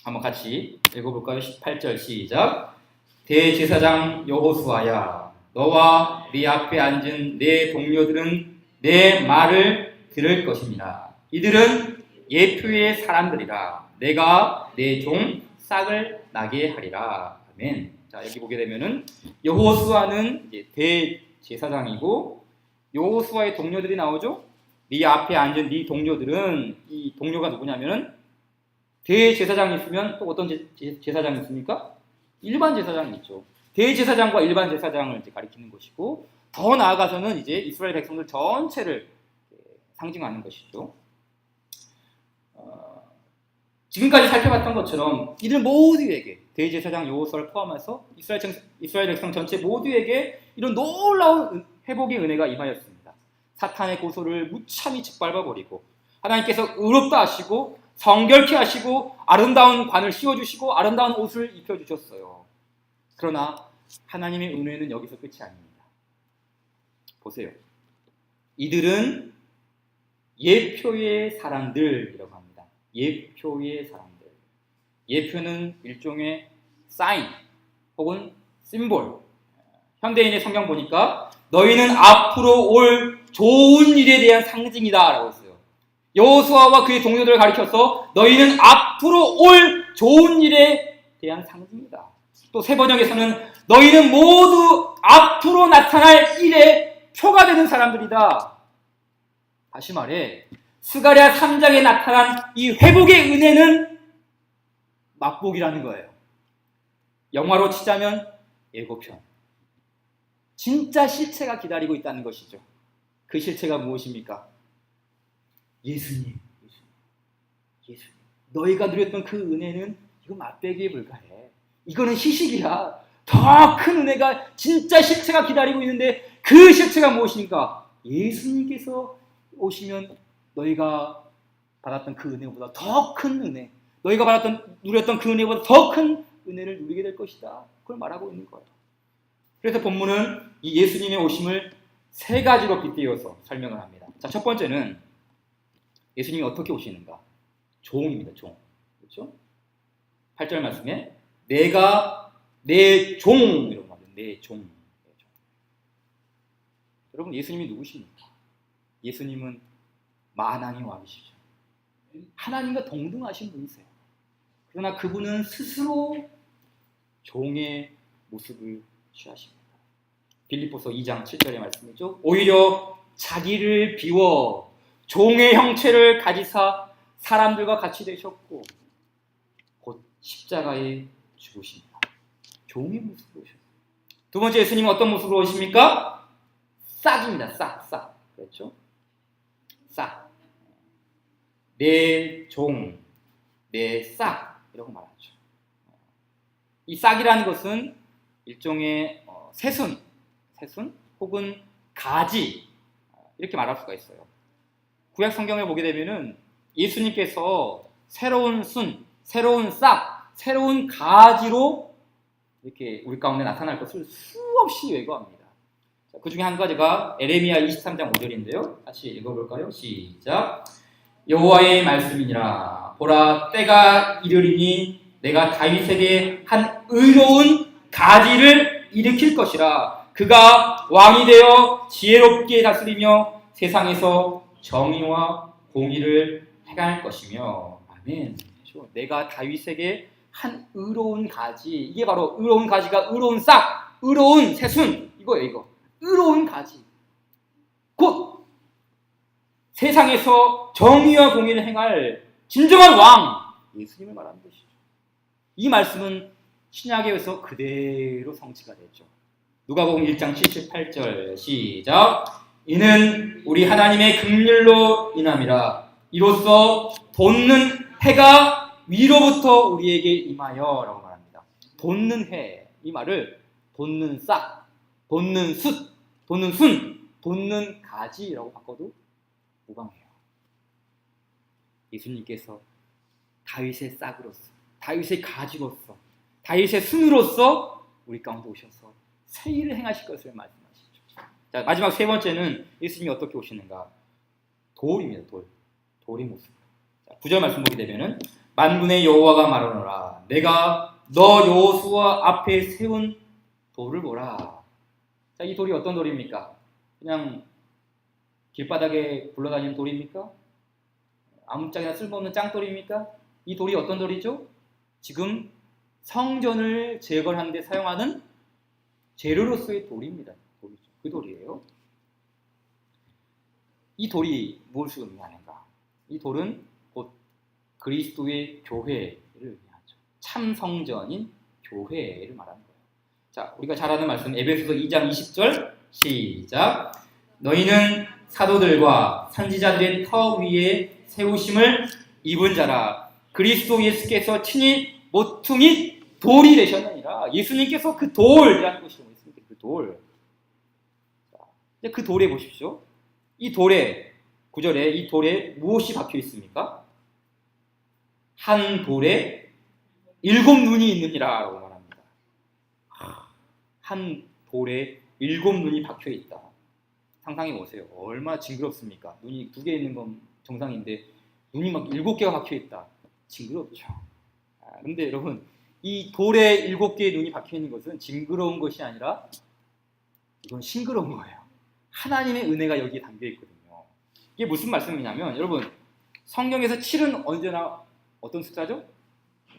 한번 같이 읽어볼까요? 18절 시작. 대제사장 여호수아야, 너와 네 앞에 앉은 내 동료들은 내 말을 들을 것입니다. 이들은 예표의 사람들이라. 내가 내 종 싹을 나게 하리라. 아멘. 자, 여기 보게 되면은 여호수아는 대제사장이고 여호수아의 동료들이 나오죠. 네 앞에 앉은 네 동료들은, 이 동료가 누구냐면은 대제사장이 있으면 또 어떤 제사장이 있습니까? 일반 제사장이 있죠. 대제사장과 일반 제사장을 이제 가리키는 것이고, 더 나아가서는 이제 이스라엘 백성들 전체를 상징하는 것이죠. 지금까지 살펴봤던 것처럼 이들 모두에게, 대제사장 여호수아를 포함해서 이스라엘 백성 전체 모두에게 이런 놀라운 회복의 은혜가 임하였습니다. 사탄의 고소를 무참히 짓밟아버리고 하나님께서 의롭다 하시고 성결케 하시고 아름다운 관을 씌워주시고 아름다운 옷을 입혀주셨어요. 그러나 하나님의 은혜는 여기서 끝이 아닙니다. 보세요. 이들은 예표의 사람들이라고 합니다. 예표의 사람들. 예표는 일종의 사인 혹은 심볼. 현대인의 성경 보니까 너희는 앞으로 올 좋은 일에 대한 상징이다 라고 했어요. 여호수아와 그의 동료들을 가리켜서 너희는 앞으로 올 좋은 일에 대한 상징이다. 또 새 번역에서는 너희는 모두 앞으로 나타날 일의 표가 되는 사람들이다. 다시 말해 스가랴 3장에 나타난 이 회복의 은혜는 맛복이라는 거예요. 영화로 치자면 예고편, 진짜 실체가 기다리고 있다는 것이죠. 그 실체가 무엇입니까? 예수님. 너희가 누렸던 그 은혜는 이거 맛배기에 불과해. 이거는 희식이야. 더 큰 은혜가 진짜 실체가 기다리고 있는데 그 실체가 무엇입니까? 예수님께서 오시면 너희가 받았던 그 은혜보다 더 큰 은혜, 너희가 누렸던 그 은혜보다 더 큰 은혜를 누리게 될 것이다. 그걸 말하고 있는 거예요. 그래서 본문은 이 예수님의 오심을 세 가지로 빗대어서 설명을 합니다. 자, 첫 번째는 예수님이 어떻게 오시는가? 종입니다. 종. 그렇죠? 8절 말씀에 내가 내 종 이라고 말해요. 내 종. 여러분, 예수님이 누구십니까? 예수님은 만왕의 왕이시죠. 하나님과 동등하신 분이세요. 그러나 그분은 스스로 종의 모습을 취하십니다. 빌립보서 2장 7절의 말씀이죠. 오히려 자기를 비워 종의 형체를 가지사 사람들과 같이 되셨고 곧 십자가에 죽으십니다. 종의 모습으로 오셨어요. 두 번째, 예수님은 어떤 모습으로 오십니까? 싹입니다. 싹. 그렇죠? 싹. 내 종, 내 싹 이라고 말하죠. 이 싹이라는 것은 일종의 새순 혹은 가지 이렇게 말할 수가 있어요. 구약 성경을 보게 되면은 예수님께서 새로운 순, 새로운 싹, 새로운 가지로 이렇게 우리 가운데 나타날 것을 수없이 예고합니다. 그 중에 한 가지가 에레미야 23장 5절인데요. 같이 읽어볼까요? 시작. 여호와의 말씀이니라. 보라, 때가 이르리니 내가 다윗에게 한 의로운 가지를 일으킬 것이라. 그가 왕이 되어 지혜롭게 다스리며 세상에서 정의와 공의를 행할 것이며. 아멘. 내가 다윗에게 한 의로운 가지. 이게 바로 의로운 가지가 의로운 싹, 의로운 새순 이거예요. 이거 의로운 가지. 곧 세상에서 정의와 공의를 행할 진정한 왕 예수님을 말하는 것이죠. 이 말씀은 신약에서 그대로 성취가 되죠. 누가복음 1장 78절 시작. 이는 우리 하나님의 긍휼로 인함이라. 이로써 돋는 해가 위로부터 우리에게 임하여 라고 말합니다. 돋는 해, 이 말을 돋는 싹, 돋는 숯, 돋는 순, 돋는 가지라고 바꿔도 무방해요. 예수님께서 다윗의 싹으로서, 다윗의 가지로서, 다윗의 순으로서 우리 가운데 오셔서 새 일을 행하실 것을 말씀하시죠. 자, 마지막 세 번째는 예수님이 어떻게 오시는가? 돌입니다. 돌의 모습. 자, 9절 말씀 보게 되면은 만군의 여호와가 말하노라. 내가 너 여호수아 앞에 세운 돌을 보라. 자, 이 돌이 어떤 돌입니까? 그냥 길바닥에 굴러다니는 돌입니까? 아무짝에나 쓸모없는 짱돌입니까? 이 돌이 어떤 돌이죠? 지금 성전을 재건하는 데 사용하는 재료로서의 돌입니다. 그 돌이에요. 이 돌이 무엇을 의미하는가? 이 돌은 곧 그리스도의 교회를 의미하죠. 참 성전인 교회를 말하는 거예요. 자, 우리가 잘 아는 말씀 에베소서 2장 20절 시작. 너희는 사도들과 선지자들의 터 위에 세우심을 입은 자라. 그리스도 예수께서 친히 모퉁이 돌이 되셨느니라. 예수님께서 그 돌이라는 것이 있습니다. 그 돌. 자, 이제 그 돌에 보십시오. 이 돌에 9절에 이 돌에 무엇이 박혀 있습니까? 한 돌에 7 눈이 있느니라라고 말합니다. 한 돌에 7 눈이 박혀 있다. 상상해 보세요. 얼마나 징그럽습니까? 눈이 2개 있는 건 정상인데 눈이 막 7개가 박혀 있다. 징그럽죠. 근데 여러분, 이 돌에 7개의 눈이 박혀 있는 것은 징그러운 것이 아니라 이건 싱그러운 거예요. 하나님의 은혜가 여기에 담겨 있거든요. 이게 무슨 말씀이냐면, 여러분, 성경에서 7은 언제나 어떤 숫자죠?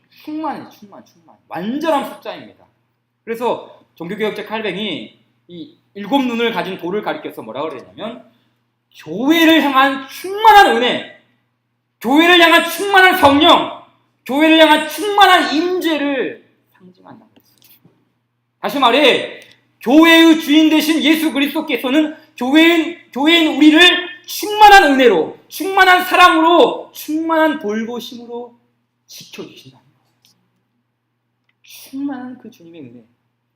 충만. 완전한 숫자입니다. 그래서 종교개혁자 칼뱅이 이 7 눈을 가진 돌을 가리켜서 뭐라고 그랬냐면, 교회를 향한 충만한 은혜, 교회를 향한 충만한 성령, 교회를 향한 충만한 임재를 상징한다고 했어요. 다시 말해, 교회의 주인 되신 예수 그리스도께서는 교회인 우리를 충만한 은혜로, 충만한 사랑으로, 충만한 돌보심으로 지켜주신다는 거예요. 충만한 그 주님의 은혜.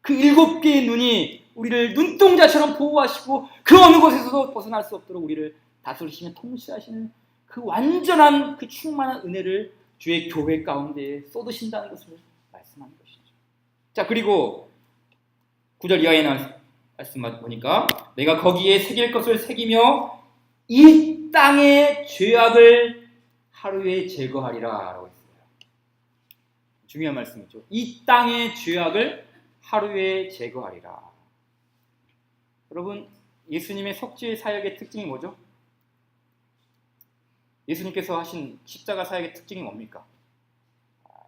그 7개의 눈이 우리를 눈동자처럼 보호하시고 그 어느 곳에서도 벗어날 수 없도록 우리를 다스리시며 통치하시는 그 완전한 그 충만한 은혜를 주의 교회 가운데에 쏟으신다는 것을 말씀하는 것이죠. 자, 그리고 9절 이하에 말씀 보니까 내가 거기에 새길 것을 새기며 이 땅의 죄악을 하루에 제거하리라 라고 했어요. 중요한 말씀이죠. 이 땅의 죄악을 하루에 제거하리라. 여러분, 예수님의 속죄 사역의 특징이 뭐죠? 예수님께서 하신 십자가 사역의 특징이 뭡니까?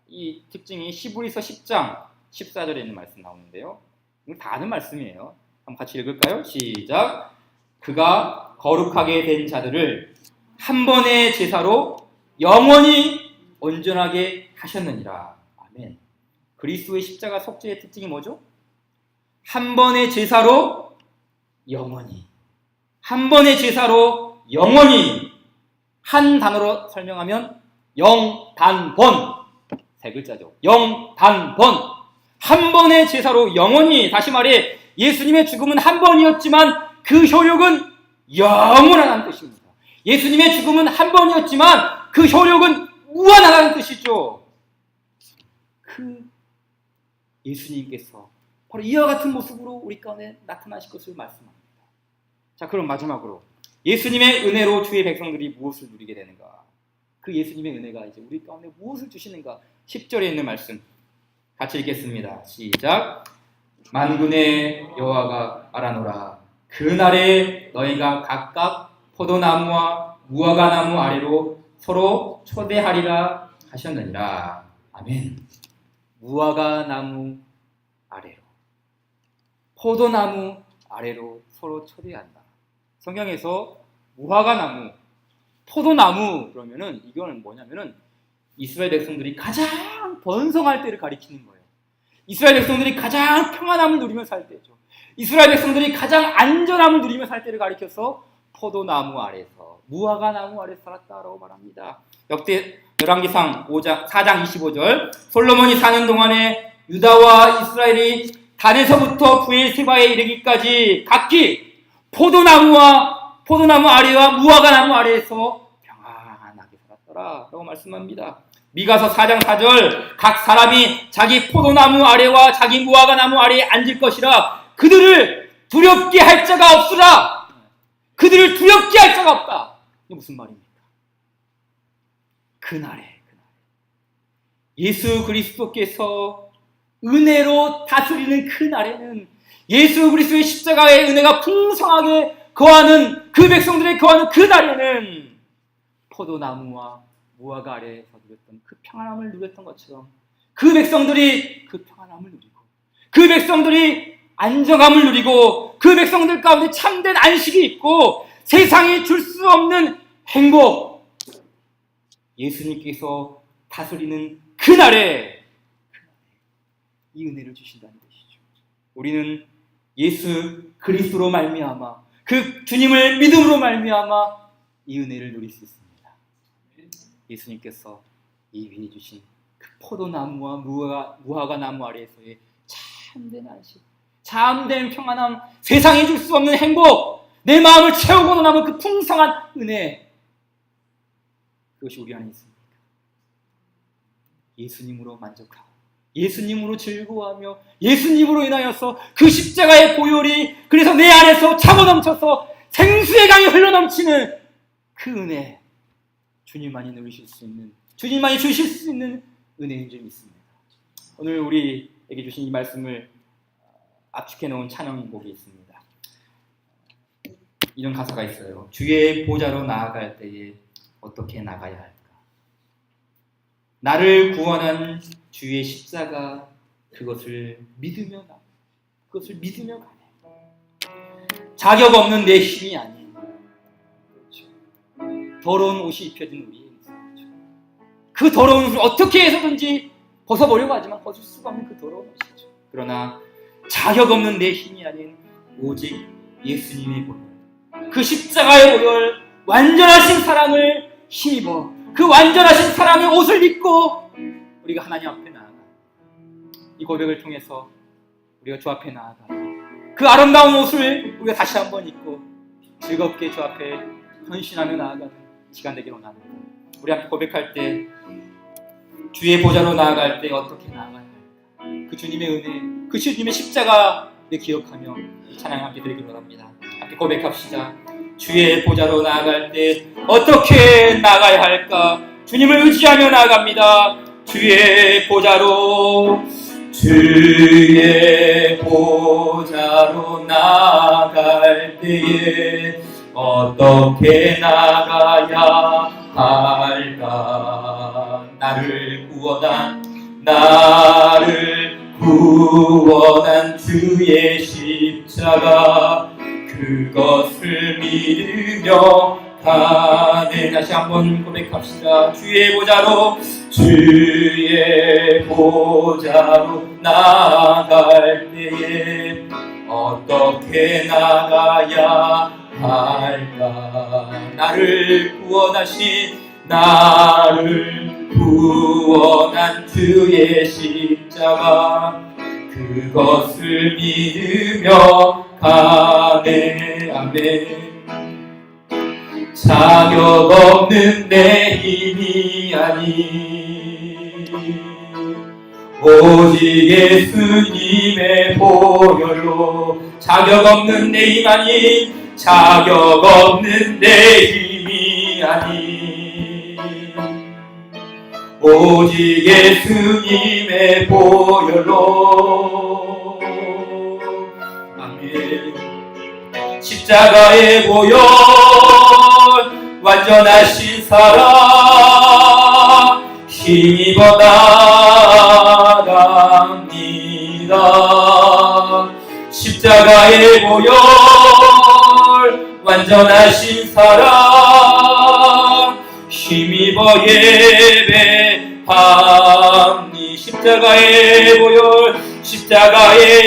이 특징이 히브리서 10장 14절에 있는 말씀 나오는데요. 이거 다 아는 말씀이에요. 한번 같이 읽을까요? 시작. 그가 거룩하게 된 자들을 한 번의 제사로 영원히 온전하게 하셨느니라. 아멘. 그리스도의 십자가 속죄의 특징이 뭐죠? 한 번의 제사로 영원히. 한 번의 제사로 영원히. 한 단어로 설명하면 영단번. 세 글자죠. 영단번. 한 번의 제사로 영원히. 다시 말해 예수님의 죽음은 한 번이었지만 그 효력은 영원하다는 뜻입니다. 예수님의 죽음은 한 번이었지만 그 효력은 무한하다는 뜻이죠. 그 예수님께서 바로 이와 같은 모습으로 우리 가운데 나타나실 것을 말씀합니다. 자, 그럼 마지막으로 예수님의 은혜로 주의 백성들이 무엇을 누리게 되는가? 그 예수님의 은혜가 이제 우리 가운데 무엇을 주시는가? 10절에 있는 말씀 같이 읽겠습니다. 시작. 만군의 여호와가 말하노라. 그날에 너희가 각각 포도나무와 무화과나무 아래로 서로 초대하리라 하셨느니라. 아멘. 무화과나무 아래로, 포도나무 아래로 서로 초대한다. 성경에서 무화과나무, 포도나무 그러면은 이건 뭐냐면은 이스라엘 백성들이 가장 번성할 때를 가리키는 거예요. 이스라엘 백성들이 가장 평안함을 누리며 살 때죠. 이스라엘 백성들이 가장 안전함을 누리며 살 때를 가리켜서 포도나무 아래서, 무화과나무 아래서 살았다라고 말합니다. 역대 열왕기상 4장 25절 솔로몬이 사는 동안에 유다와 이스라엘이 단에서부터 브엘세바에 이르기까지 각기 포도나무 아래와 무화과나무 아래에서 평안하게 살았더라 라고 말씀합니다. 미가서 4장 4절 각 사람이 자기 포도나무 아래와 자기 무화과나무 아래에 앉을 것이라 그들을 두렵게 할 자가 없으라. 그들을 두렵게 할 자가 없다. 이게 무슨 말입니까? 그날에 예수 그리스도께서 은혜로 다스리는 그날에는 예수 그리스도의 십자가의 은혜가 풍성하게 거하는 그 백성들의 거하는 그날에는 포도나무와 무화과 아래에서 누렸던 그 평안함을 누렸던 것처럼 그 백성들이 그 평안함을 누리고 그 백성들이 안정함을 누리고 그 백성들 가운데 참된 안식이 있고 세상이 줄 수 없는 행복, 예수님께서 다스리는 그날에 이 은혜를 주신다는 것이죠. 우리는 예수 그리스도로 말미암아 그 주님을 믿음으로 말미암아 이 은혜를 누릴 수 있습니다. 예수님께서 이 위에 주신 그 포도나무와 무화과나무 아래에서의 참된 안식, 참된 평안함, 세상이 줄 수 없는 행복, 내 마음을 채우고 남은 그 풍성한 은혜, 그것이 우리 안에 있습니다. 예수님으로 만족하고 예수님으로 즐거워하며 예수님으로 인하여서 그 십자가의 보혈이 그래서 내 안에서 차고 넘쳐서 생수의 강이 흘러넘치는 그 은혜, 주님만이 누리실 수 있는, 주님만이 주실 수 있는 은혜인 줄 믿습니다. 오늘 우리에게 주신 이 말씀을 압축해 놓은 찬양곡이 있습니다. 이런 가사가 있어요. 주의 보좌로 나아갈 때에 어떻게 나가야 할까? 나를 구원한 주의 십자가, 그것을 믿으며 가네. 자격 없는 내 힘이 아닌, 더러운 옷이 입혀진 우리의 인생이죠. 그 더러운 옷을 어떻게 해서든지 벗어보려고 하지만 벗을 수가 없는 그 더러운 옷이죠. 그러나 자격 없는 내 힘이 아닌 오직 예수님의 보혈, 그 십자가의 보혈, 완전하신 사랑을 힘입어 그 완전하신 사랑의 옷을 입고 우리가 하나님 앞에 나아가 이 고백을 통해서 우리가 주 앞에 나아가 그 아름다운 옷을 우리가 다시 한번 입고 즐겁게 주 앞에 헌신하며 나아가는 시간 되기를 원합니다. 우리 함께 고백할 때 주의 보좌로 나아갈 때 어떻게 나아가야 할까? 그 주님의 은혜, 그 주님의 십자가를 기억하며 찬양 함께 드리기를 원합니다. 함께 고백합시다. 주의 보좌로 나아갈 때 어떻게 나아가야 할까? 주님을 의지하며 나아갑니다. 주의 보좌로 나아갈 때에 어떻게 나가야 할까? 나를 구원한 주의 십자가 그것을 믿으며 가네. 다시 한번 고백합시다. 주의 보좌로 나아갈 때에 어떻게 나가야 할까? 나를 구원한 주의 십자가 그것을 믿으며 가네. 아멘. 자격 없는 내 힘이 아닌 오직 예수님의 보혈로 자격 없는 내 힘 아닌 자격 없는 내 힘이 아닌 오직 예수님의 보혈로 아멘. 십자가의 보혈 완전하신 사랑 힘입어 나갑니다. 십자가의 보혈 완전하신 사랑 힘입어 예배합니. 십자가의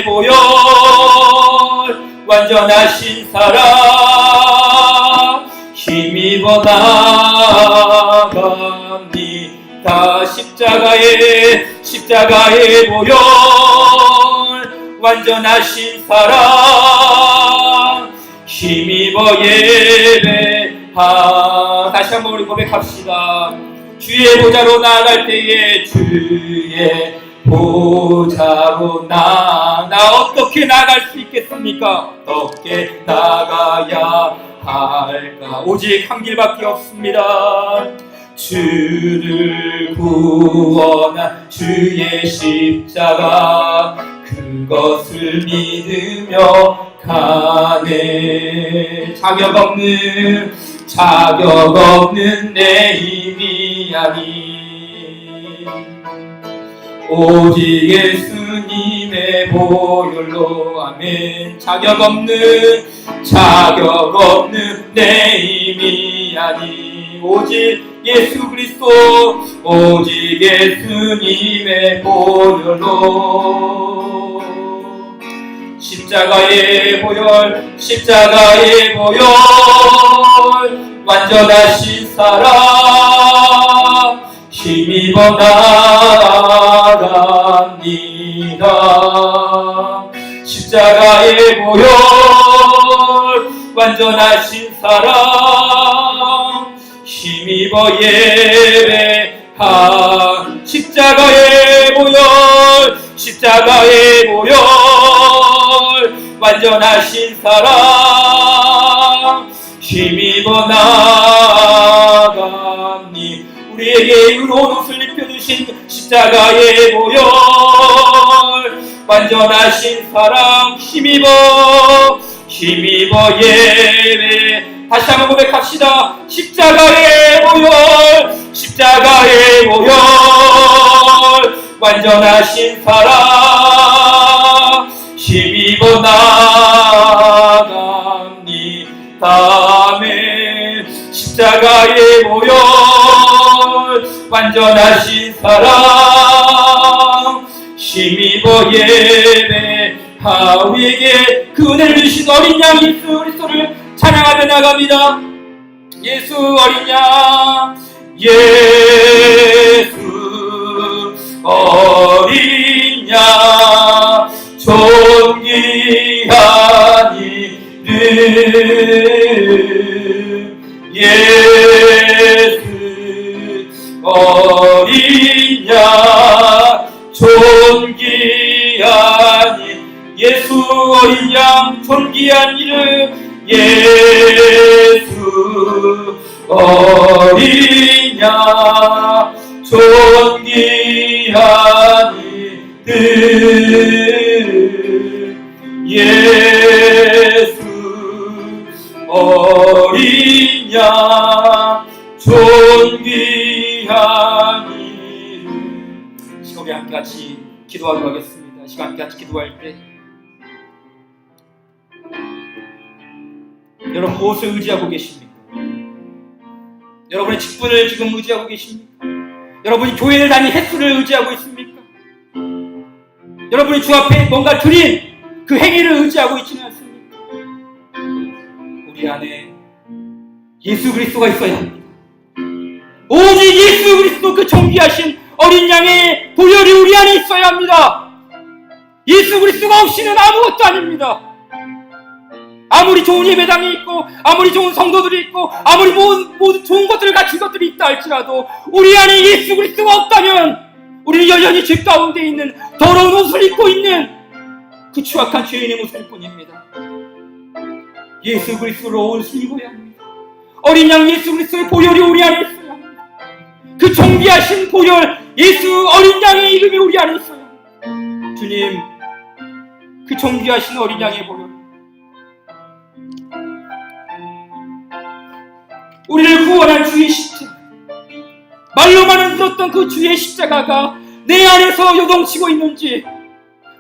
보혈 완전하신 사랑 힘입어 나갑니다. 십자가의 보혈 완전하신 사랑 힘입어 다시 한번 우리 고백합시다. 주의 보좌로 나아갈 때에 주의 보좌로 나 어떻게 나아갈 수 있겠습니까? 어떻게 나가야 할까? 오직 한 길밖에 없습니다. 주를 구원한 주의 십자가 그것을 믿으며 가네. 자격 없는 내 힘이 아닌 오직 예수님의 보혈로 아멘. 자격 없는 내 힘이 아닌 오직 예수 그리스도 오직 예수님의 보혈로 십자가의 보혈 완전하신 사랑 힘입어 나갑니다. 십자가의 보혈 완전하신 사랑 힘입어 십자가의 보혈 완전하신 사랑 힘입어 나갑니. 우리에게 의로운 옷을 입혀주신 십자가의 보혈 완전하신 사랑 힘입어 예배. 다시 한번 고백합시다. 십자가의 보혈 완전하신 사랑 힘입어 나갑니다. 아멘. 십자가의 보혈 완전하신 사랑 힘입어 예배합니다. 우리에게 그 은혜를 주신 어린 양 예수 그리스도를 찬양하며 나갑니다. 예수 어린 양, 예수 어린 양, 존귀한 이름, 예수 어린 양, 존귀한 이름, 예수 어린 양, 존귀한 이름, 예수 어린 양, 존귀한 이름, 예수 어린 양, 존귀한 이름. 시간 우리 함께 같이 기도하도록 하겠습니다. 시간 함께 같이 기도할 때 여러분 무엇을 의지하고 계십니까? 여러분의 직분을 지금 의지하고 계십니까? 여러분이 교회를 다니 횟수를 의지하고 있습니까? 여러분이 주 앞에 뭔가 드린 그 행위를 의지하고 있지는 않습니까? 우리 안에 예수 그리스도가 있어야 합니다. 오직 예수 그리스도 그 존귀하신 어린 양의 보혈이 우리 안에 있어야 합니다. 예수 그리스도가 없이는 아무것도 아닙니다. 아무리 좋은 예배당이 있고 아무리 좋은 성도들이 있고 아무리 모든 좋은 것들을 갖춘 것들이 있다 할지라도 우리 안에 예수 그리스도가 없다면 우리는 여전히 죄 가운데 있는 더러운 옷을 입고 있는 그 추악한 죄인의 모습일 뿐입니다. 예수 그리스도로 옷을 입어야 합니다. 어린 양 예수 그리스도의 보혈이 우리 안에 있어야 합니다. 그 존귀하신 보혈 예수 어린 양의 이름이 우리 안에 있어야 합니다. 주님, 그 존귀하신 어린 양의 보혈, 우리를 구원한 주의 십자가, 말로만은 들었던 그 주의 십자가가 내 안에서 요동치고 있는지,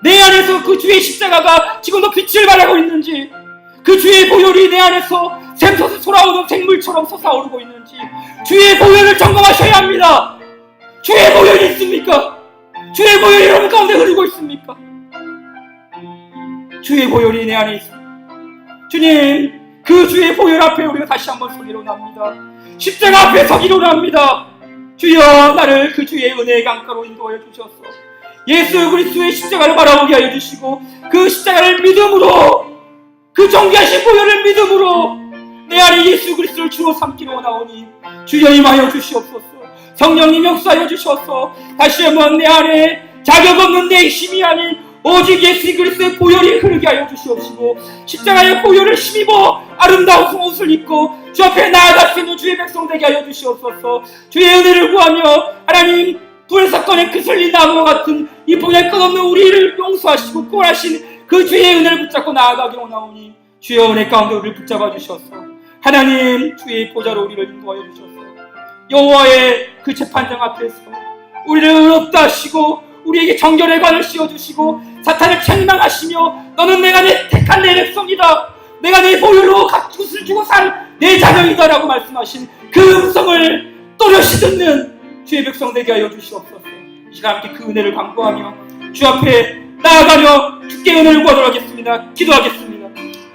내 안에서 그 주의 십자가가 지금도 빛을 발하고 있는지, 그 주의 보혈이 내 안에서 샘솟아 솟아오는 생물처럼 솟아오르고 있는지 주의 보혈을 점검하셔야 합니다. 주의 보혈이 있습니까? 주의 보혈이 여러분 가운데 흐르고 있습니까? 주의 보혈이 내 안에 있습니다. 주님, 그 주의 보혈 앞에 우리가 다시 한번 서기로 합니다. 십자가 앞에 서기로 합니다. 주여, 나를 그 주의 은혜의 강가로 인도하여 주셔서 예수 그리스도의 십자가를 바라보게 하여 주시고 그 십자가를 믿음으로, 그 존귀하신 보혈을 믿음으로 내 안에 예수 그리스도를 주로 삼기로 원하오니 주여 임하여 주시옵소서. 성령님 역사하여 주셔서 다시 한번 내 안에 자격 없는 내 힘이 아닌 오직 예수 그리스도의 보혈이 흐르게 하여 주시옵시고 십자가의 보혈을 힘입어 아름다운 옷을 입고 주 앞에 나아갈 수 있는 주의 백성 되게 하여 주시옵소서. 주의 은혜를 구하며 하나님 불에서 꺼낸 그 설린 나무와 같은 이 보혈 끝없는 우리를 용서하시고 구원하신 그 주의 은혜를 붙잡고 나아가기로 원하오니 주의 은혜 가운데 우리를 붙잡아 주셔서 하나님 주의 보좌로 우리를 인도하여 주셔서 여호와의 그 재판장 앞에서 우리를 의롭다 하시고 우리에게 정결의 관을 씌워주시고 사탄을 책망하시며 너는 내가 내 택한 내 백성이다, 내가 내 보혈로 값을 주고 산 내 자녀이다 라고 말씀하신 그 음성을 또렷이 듣는 주의 백성 되게 하여 주시옵소서. 이 시간 함께 그 은혜를 강구하며 주 앞에 나아가며 주께 은혜를 구하도록 하겠습니다. 기도하겠습니다.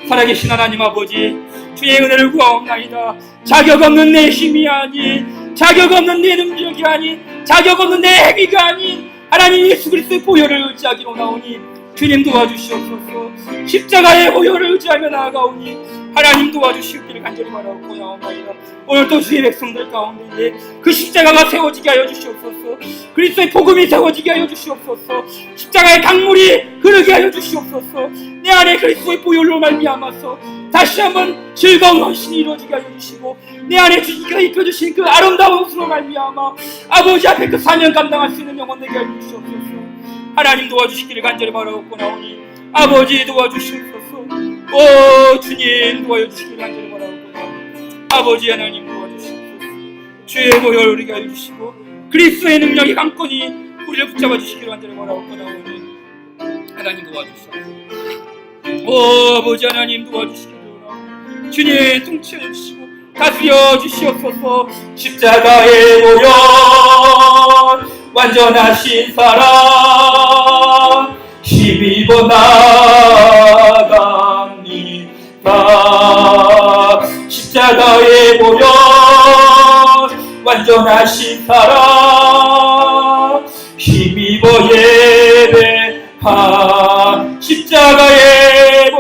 살아계신 하나님 아버지, 주의 은혜를 구하옵나이다. 자격 없는 내 힘이 아닌, 자격 없는 내 능력이 아닌, 자격 없는 내 행위가 아닌 하나님 예수 그리스도의 보혈을 의지하기로 나오니 주님 도와주시옵소서. 십자가의 보혈을 의지하며 나아가오니 하나님 도와주시옵기를 간절히 바라고 나옵니다. 오늘 또 주의 백성들 가운데 그 십자가가 세워지게 하여 주시옵소서. 그리스도의 복음이 세워지게 하여 주시옵소서. 십자가의 강물이 흐르게 하여 주시옵소서. 내 안에 그리스도의 보혈로 말미암아서 다시 한번 즐거운 헌신이 이루어지게 하여 주시고 내 안에 주님께서 입혀주신 그 아름다운 옷으로 말미암아 아버지 앞에 그 사명 감당할 수 있는 영혼 되게 하여 주시옵소서. 하나님 도와주시기를 간절히 바라고 나오니 아버지 도와주시옵소서. 오 주님 도와주시기를 간절히 바라고 나오니 아버지 하나님 도와주시옵소서. 주의 보혈 우리가 해주시고 그리스도의 능력이 강건히 우리를 붙잡아 주시기를 간절히 바라고 나오니 하나님 도와주시옵소서. 오 아버지 하나님 도와주시기를 원하오니 주님 통치해 주시고 다스려 주시옵소서. 십자가의 보혈 완전하신 사랑 힘이 힘입어 나갑니다. 십자가에 보여 완전하신 사랑 힘입어 예배하 십자가에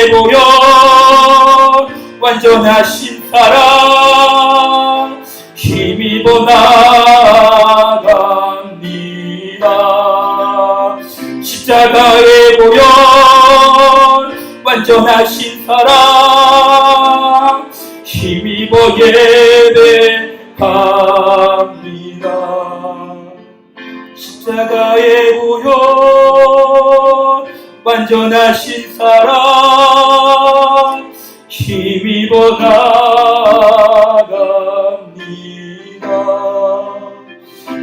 보여 완전하신 사랑 힘입어 나갑니다. 십자가에 보여 완전하신 사랑 힘입어 예배합니다. 십자가에 보여 완전하신 사랑 힘입어 나갑니다.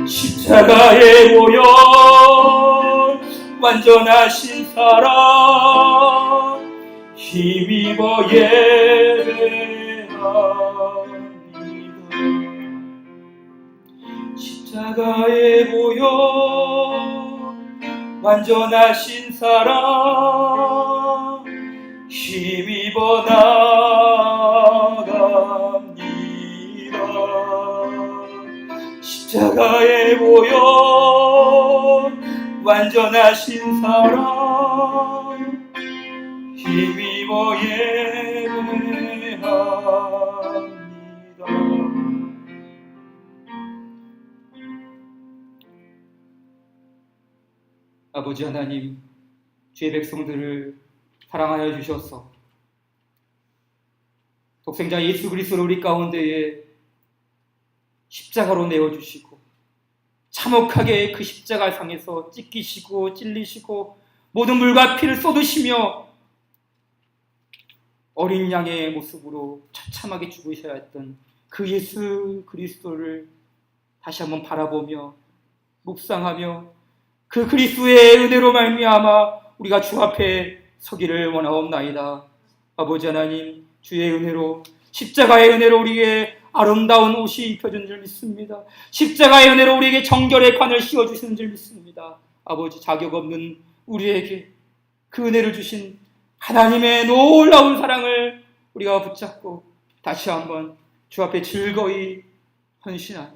십자가에 보여 완전하신 사랑 힘입어 예배합니다. 십자가에 보여 완전하신 사랑 힘입어 나갑니다. 십자가에 보여 완전하신 사랑 힘입어 예배합니다. 아버지 하나님, 주의 백성들을 사랑하여 주셔서 독생자 예수 그리스도를 우리 가운데에 십자가로 내어주시고 참혹하게 그 십자가 상에서 찢기시고 찔리시고 모든 물과 피를 쏟으시며 어린 양의 모습으로 처참하게 죽으셔야 했던 그 예수 그리스도를 다시 한번 바라보며 묵상하며 그 그리스도의 은혜로 말미암아 우리가 주 앞에 서기를 원하옵나이다. 아버지 하나님, 주의 은혜로 십자가의 은혜로 우리에게 아름다운 옷이 입혀준 줄 믿습니다. 십자가의 은혜로 우리에게 정결의 관을 씌워주시는 줄 믿습니다. 아버지, 자격 없는 우리에게 그 은혜를 주신 하나님의 놀라운 사랑을 우리가 붙잡고 다시 한번 주 앞에 즐거이 헌신하며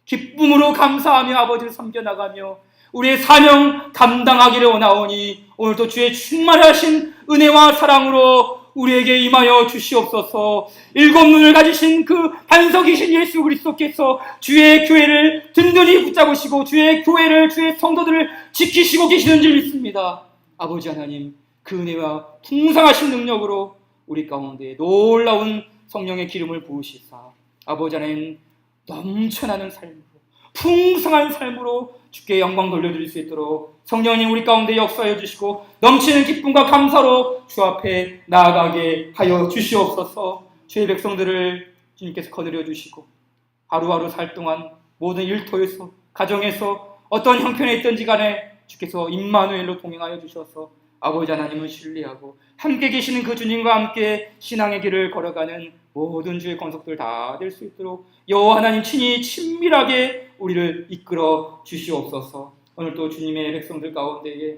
기쁨으로 감사하며 아버지를 섬겨나가며 우리의 사명 감당하기를 원하오니 오늘도 주의 충만하신 은혜와 사랑으로 우리에게 임하여 주시옵소서. 일곱 눈을 가지신 그 반석이신 예수 그리스도께서 주의 교회를 든든히 붙잡으시고 주의 교회를, 주의 성도들을 지키시고 계시는 줄 믿습니다. 아버지 하나님, 그 은혜와 풍성하신 능력으로 우리 가운데 놀라운 성령의 기름을 부으시사 아버지 하나님 넘쳐나는 삶으로, 풍성한 삶으로 주께 영광 돌려드릴 수 있도록 성령님 우리 가운데 역사해 주시고 넘치는 기쁨과 감사로 주 앞에 나아가게 하여 주시옵소서. 주의 백성들을 주님께서 거느려 주시고 하루하루 살 동안 모든 일터에서, 가정에서 어떤 형편에 있든지 간에 주께서 임마누엘로 동행하여 주셔서 아버지 하나님을 신뢰하고 함께 계시는 그 주님과 함께 신앙의 길을 걸어가는 모든 주의 권속들 다 될 수 있도록 여호와 하나님 친히 친밀하게 우리를 이끌어 주시옵소서. 오늘 또 주님의 백성들 가운데에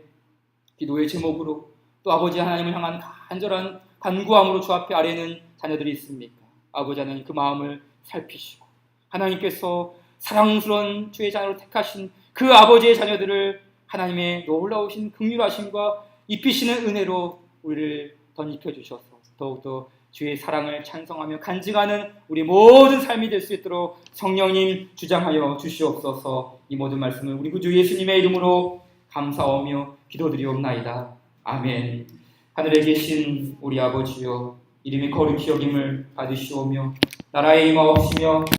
기도의 제목으로 또 아버지 하나님을 향한 간절한 간구함으로 주 앞에 아뢰는 자녀들이 있습니까? 아버지 하나님 그 마음을 살피시고 하나님께서 사랑스러운 주의 자녀로 택하신 그 아버지의 자녀들을 하나님의 놀라우신 긍휼하심과 입히시는 은혜로 우리를 덧입혀 주셔서 더욱더 주의 사랑을 찬송하며 간증하는 우리 모든 삶이 될 수 있도록 성령님 주장하여 주시옵소서. 이 모든 말씀을 우리 구주 예수님의 이름으로 감사하며 기도드리옵나이다. 아멘. 하늘에 계신 우리 아버지여, 이름이 거룩히 여김을 받으시오며 나라의 임하옵시며